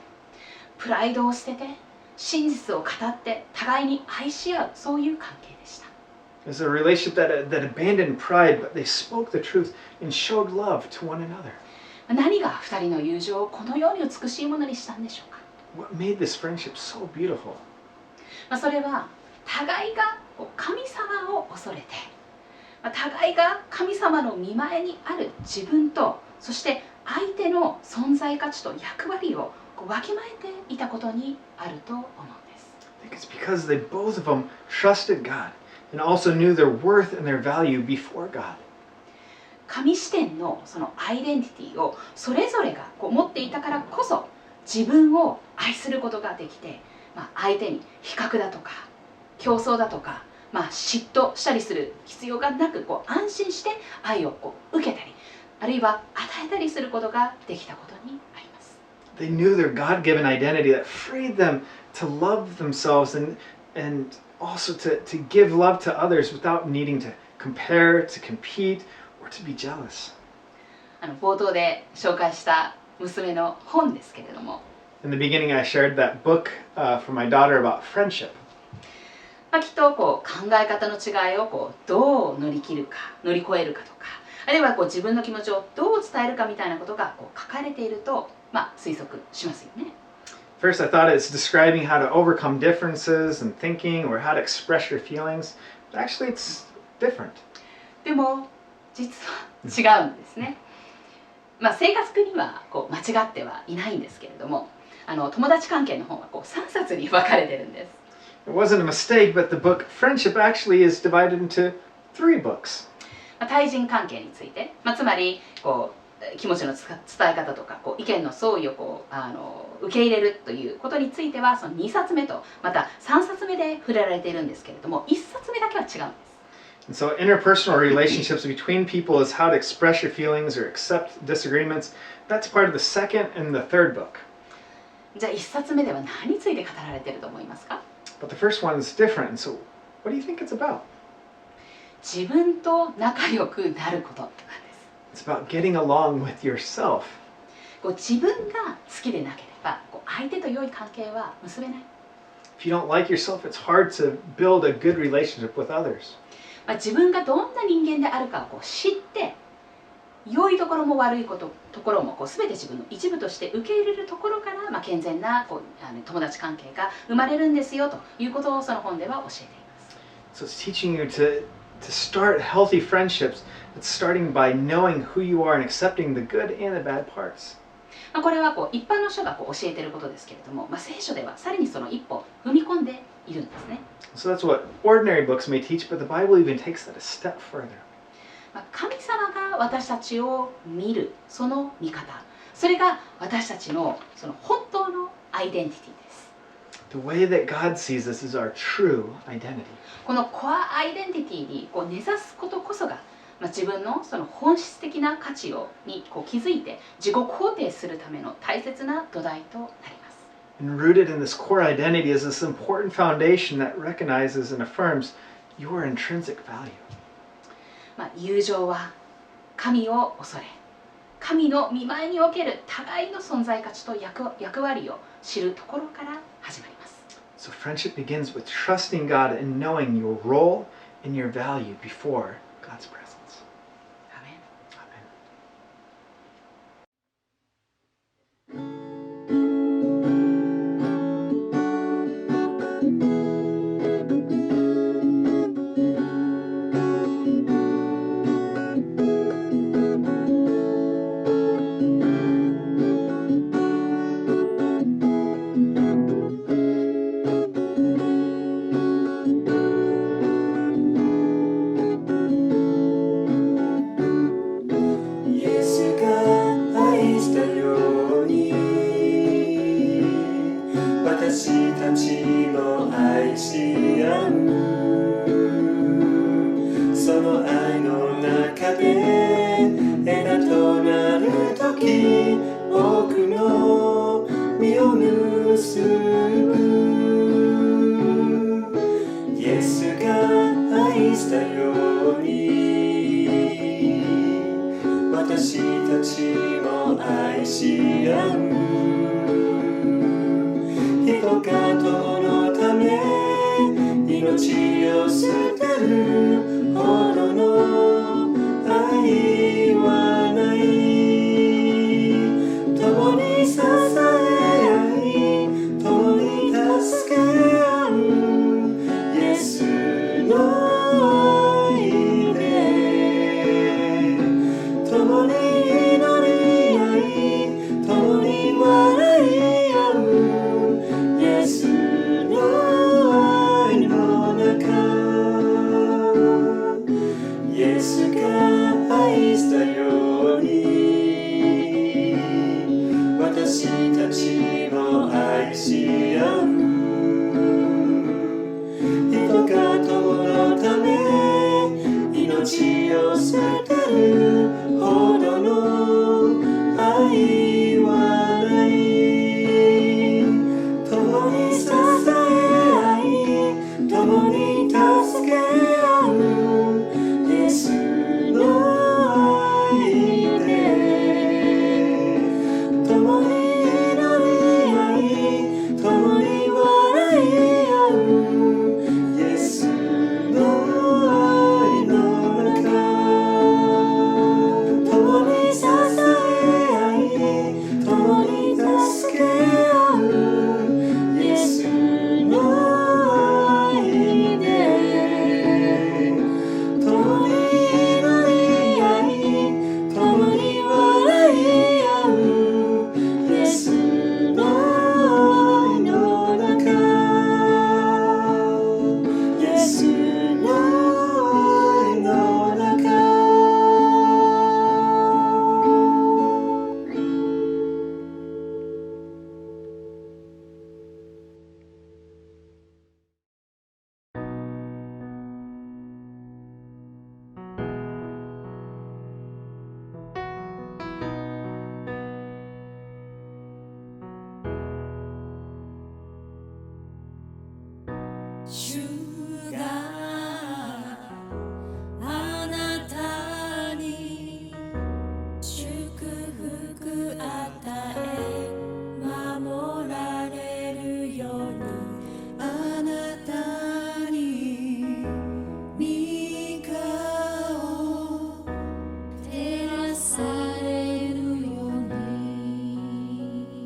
プライドを捨てて、真実を語って互いに愛し合う、そういう関係でした。It was a relationship that abandoned pride, but they spoke the truth and showed love to one another. 何が2人の友情をこのように美しいものにしたんでしょうか。What made this friendship so beautiful? それは互いが神様を恐れて、互いが神様の御前にある自分と、そして相手の存在価値と役割をわきまえていたことにあると思うんです。I think it's because they both of them trusted God and also knew their worth and their value before God. 神視点のそのアイデンティティをそれぞれが持っていたからこそ、自分を愛することができて、相手に比較だとか競争だとか、嫉妬したりする必要がなく、安心して愛を受けたり、あるいは与えたりすることができたことにあります。They knew their God-given identity that freed them to love themselves and also to give love to others without needing to compare, to compete, or to be jealous. 冒頭で紹介した娘の本ですけれども、In the beginning, I shared that book for my daughter about friendship. きっと考え方の違いをどう乗り切るか、乗り越えるかとか、あるいは自分の気持ちをどう伝えるかみたいなことが書かれていると、推測しますよね。First, I thought it's describing how to overcome differences in thinking or how to express your feelings. But actually, it's different. でも実は違うんですね。正確には間違ってはいないんですけれども、友達関係の本は3冊に分かれてるんです。It wasn't a mistake, but the book Friendship actually is divided into 3 books. 対人関係について、つまり気持ちの伝え方とか意見の相違を受け入れるということについてはその2冊目とまた3冊目で触れられているんですけれども、1冊目だけは違うんです。And so interpersonal relationships between people is how to express your feelings or accept disagreements. That's part of the second and the third book. じゃあ1冊目では何について語られていると思いますか？ But the first one is different. And so what do you think it's about? 自分と仲良くなることなんです。It's about getting along with yourself. 自分が好きでなければ相手と良い関係は結べない。If you don't like yourself, it's hard to build a good relationship with others. 自分がどんな人間であるかを知って、良いところも悪いところも全て自分の一部として受け入れるところから、健全な友達関係が生まれるんですよということをその本では教えています。So it's teaching you to start healthy friendships. It's starting by knowing who you are and accepting the good and the bad parts. これは一般の人が教えていることですけれども、聖書ではさらにその一歩踏み込んでいるんですね。So that's what ordinary books may teach, but the Bible even takes that a step further. 神様が私たちを見るその見方、それが私たちのその本当のアイデンティティです。The way that God sees us is our true identity. このコアアイデンティティに根ざすことこそが、自分のその本質的な価値に気づいて自己肯定するための大切な土台となります。And rooted in this core identity is this important foundation that recognizes and affirms your intrinsic value. 友情は神を恐れ、神の御前における互いの存在価値と役割を知るところから始まります。So friendship begins with trusting God and knowing your role and your value before God's presence. アーメン。したように私たちも愛し合う人が友のため命を捨てるほどの愛はない共に支え合い共に助け合うイエスの愛で共に祈り合い共に笑い合うイエスの愛の中イエスが愛したように私たちも愛し合う人が友のため命を捨てるほどの愛はない共に支え合い共に助け合うイエスの愛で共に祈り合い共に笑い合うイエスの愛の中共に支え合い共に助け合うイエスの愛で共に祈り合い共に笑い合うイエスの愛の中イエスの愛の中主があなたに祝福与え守られるようにあなたに御顔照らされるように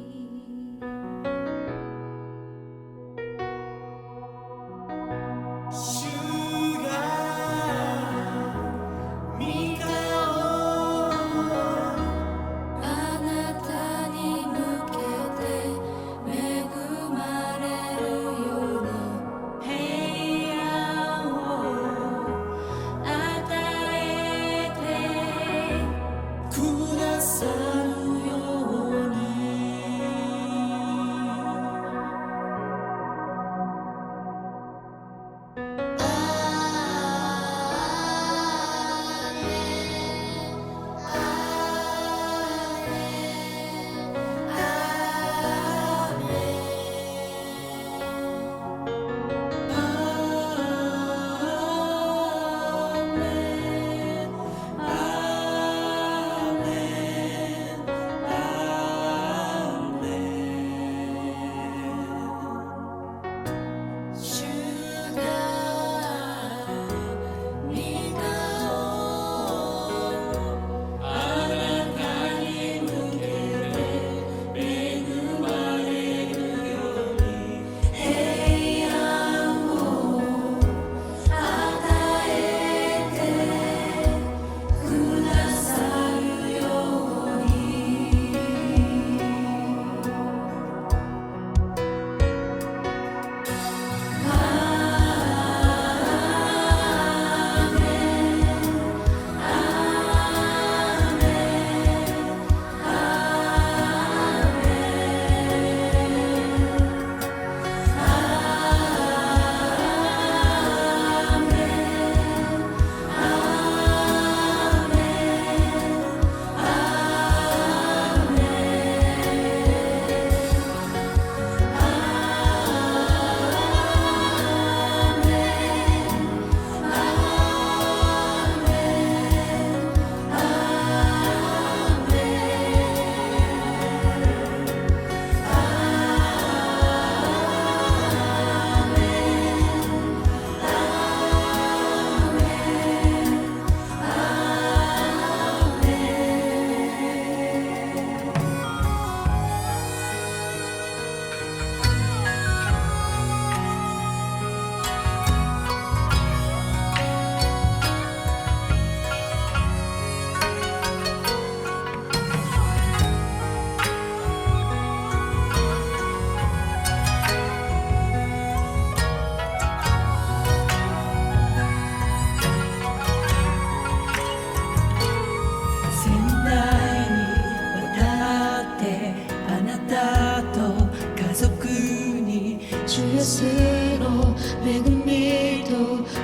の恵みと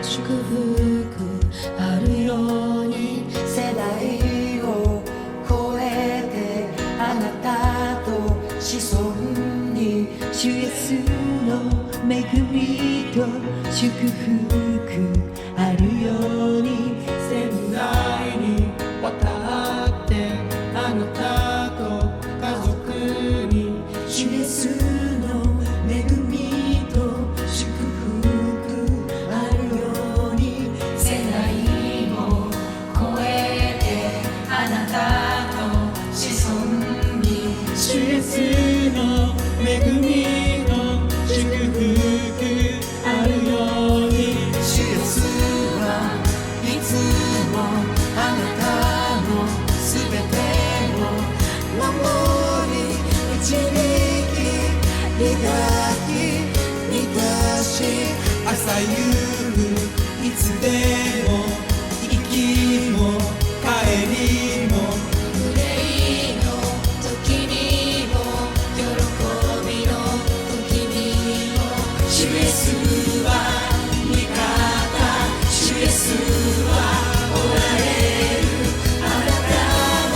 祝福あるように世代を超えてあなたと子孫に主イエスの恵みと祝福あるように仙台に渡ってあなたと家族に主イエスの恵みと祝福あるように世代を超えてあなたと子孫に主イエスの恵みと祝福あるように主イエスはいつもあなたのすべてを守り導き磨き満たし朝夕いつでも行きも帰りも憂いの時にも喜びの時にも主イエスは味方主イエスはおられるあなたの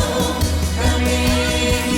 ために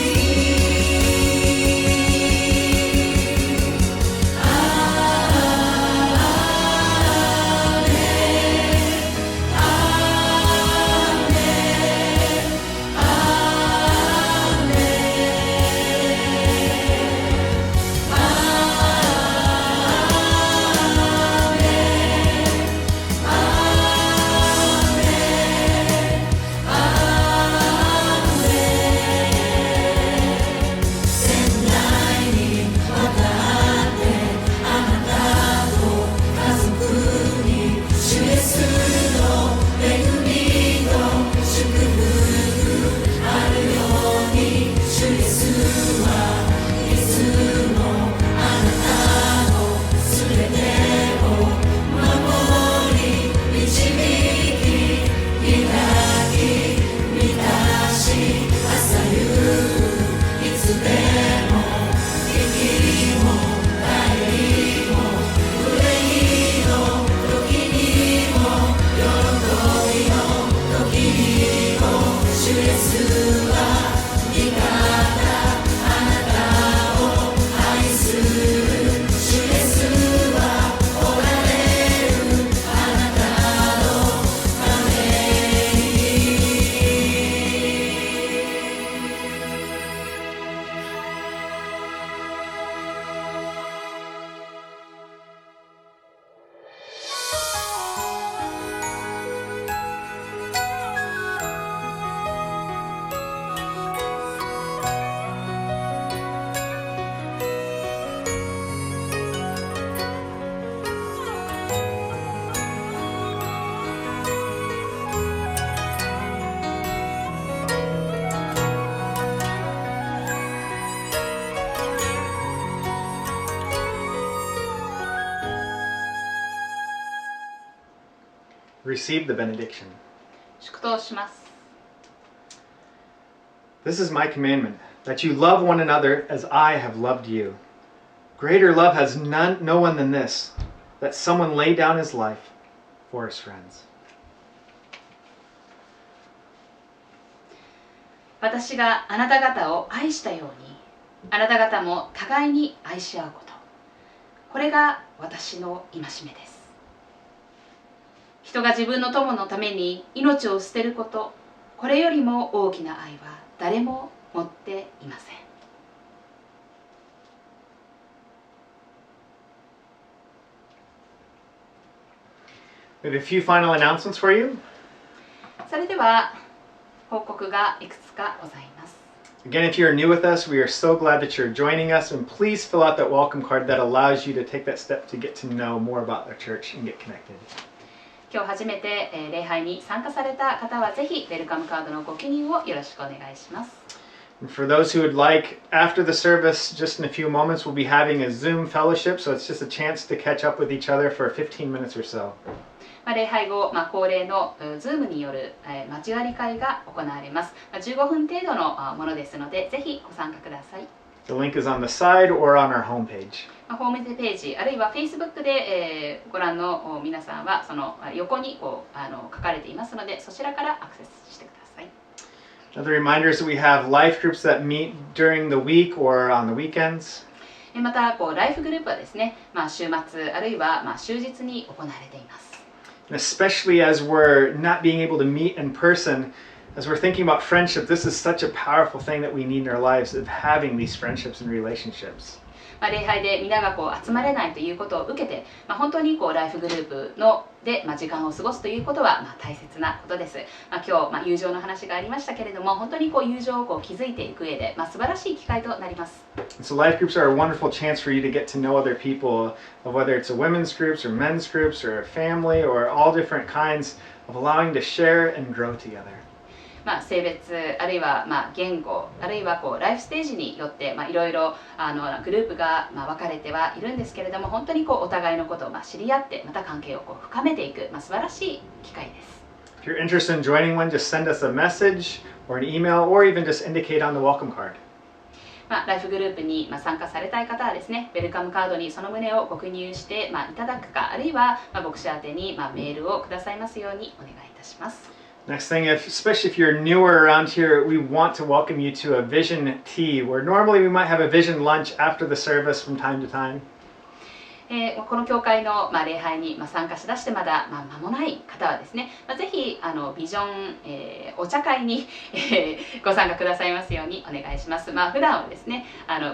Receive the benediction. 祝祷します。 This is my commandment, that you love one another as I have loved you. Greater love has no one than this, that someone lay down his life for his friends. 私があなた方を愛したように、あなた方も互いに愛し合うこと。これが私の戒めです。人が自分の友のために命を捨てること、これよりも大きな愛は誰も持っていません。We have a few final announcements for you. それでは報告がいくつかございます。 Again, if you're new with us, we are so glad that you're joining us, and please fill out that welcome card that allows you to take that step to get to know more about our church and get connected. 今日初めて礼拝に参加された方はぜひウェルカムカードのご記入をよろしくお願いします。 And for those who would like, after the service, just in a few moments, we'll be having a Zoom fellowship, so it's just a chance to catch up with each other for 15 minutes or so. 礼拝後、恒例の Zoom による交わり会が行われます。15分程度のものですので、ぜひご参加ください。The link is on the side or on our homepage. ホームページあるいは Facebook で、ご覧の皆さんはその横に書かれていますので、そちらからアクセスしてください。Another reminder is that we have life groups that meet during the week or on the weekends. またライフグループはですね、週末あるいは終日に行われています。And especially as we're not being able to meet in person, as we're thinking about friendship, this is such a powerful thing that we need in our lives of having these friendships and relationships. 礼拝で皆が集まれないということを受けて、本当にライフグループで時間を過ごすということは大切なことです。今日、友情の話がありましたけれども、本当に友情を築いていく上で、素晴らしい機会となります。So life groups are a wonderful chance for you to get to know other people, of whether it's a women's groups or men's groups or a family or all different kinds of allowing to share and grow together. 性別あるいは言語あるいはライフステージによっていろいろグループが分かれてはいるんですけれども、本当にお互いのことを知り合ってまた関係を深めていく素晴らしい機会です。If you're interested in joining one, just send us a message or an email or even just indicate on the welcome card. ライフグループに参加されたい方はですね、ウェルカムカードにその旨をご記入していただくか、あるいは牧師宛てにメールをくださいますようにお願いいたします。Next thing, especially if you're newer around here, we want to welcome you to a vision tea, where normally we might have a vision lunch after the service from time to time. この教会の礼拝に参加しだしてまだ間もない方はですね、ぜひビジョン、お茶会にご参加くださいますようにお願いします。普段はですね、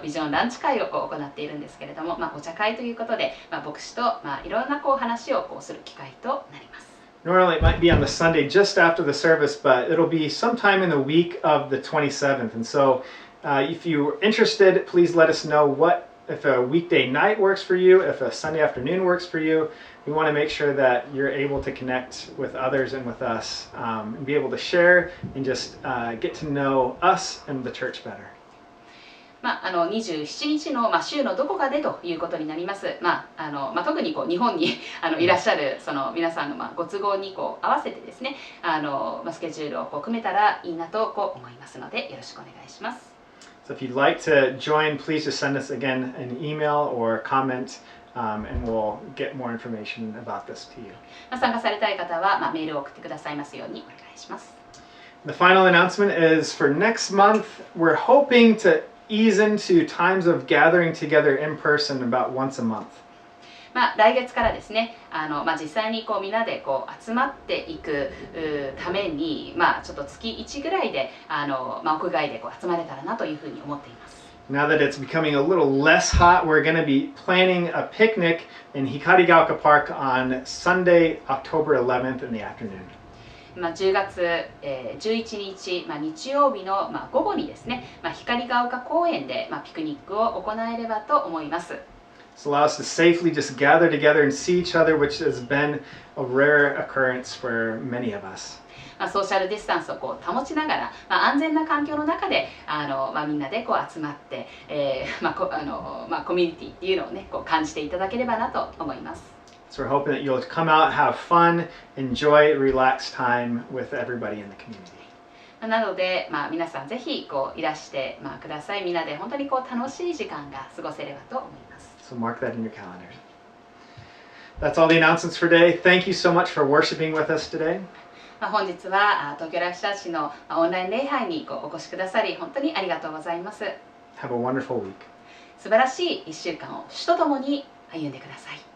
ビジョンランチ会を行っているんですけれども、お茶会ということで、牧師といろんな話をする機会となります。Normally it might be on the Sunday just after the service, but it'll be sometime in the week of the 27th. And so if you're interested, please let us know if a weekday night works for you, if a Sunday afternoon works for you. We want to make sure that you're able to connect with others and with us, and be able to share and just get to know us and the church better. 27日の週のどこかでということになります。特に日本にいらっしゃるその皆さんのご都合に合わせてですね、スケジュールを組めたらいいなと思いますので、よろしくお願いします。So if you'd like to join, please just send us again an email or comment, and we'll get more information about this to you. 参加されたい方はメールを送ってくださいますようにお願いします。The final announcement is for next month, we're hoping to ease into times of gathering together in person about once a month. 来月からですね、実際にみんなで集まっていくために、ちょっと月1ぐらいで屋外で集まれたらなというふうに思っています。Now that it's becoming a little less hot, we're going to be planning a picnic in Hikarigaoka Park on Sunday, October 11th in the afternoon. 10月11日、日曜日の午後にですね、光が丘公園でピクニックを行えればと思います。This allows us to safely just gather together and see each other, which has been a rare occurrence for many of us. ソーシャルディスタンスを保ちながら、安全な環境の中でみんなで集まって、コミュニティっていうのをね感じていただければなと思います。So we're hoping that you'll come out, have fun, enjoy relaxed time with everybody in the community. なので、皆さんぜひいらしてください。みんなで本当に楽しい時間が過ごせればと思います。So mark that in your calendars. That's all the announcements for today. Thank you so much for worshiping with us today. 本日は東京ライフチャーチのオンライン礼拝にお越しくださり本当にありがとうございます。Have a wonderful week. 素晴らしい1週間を主と共に歩んでください。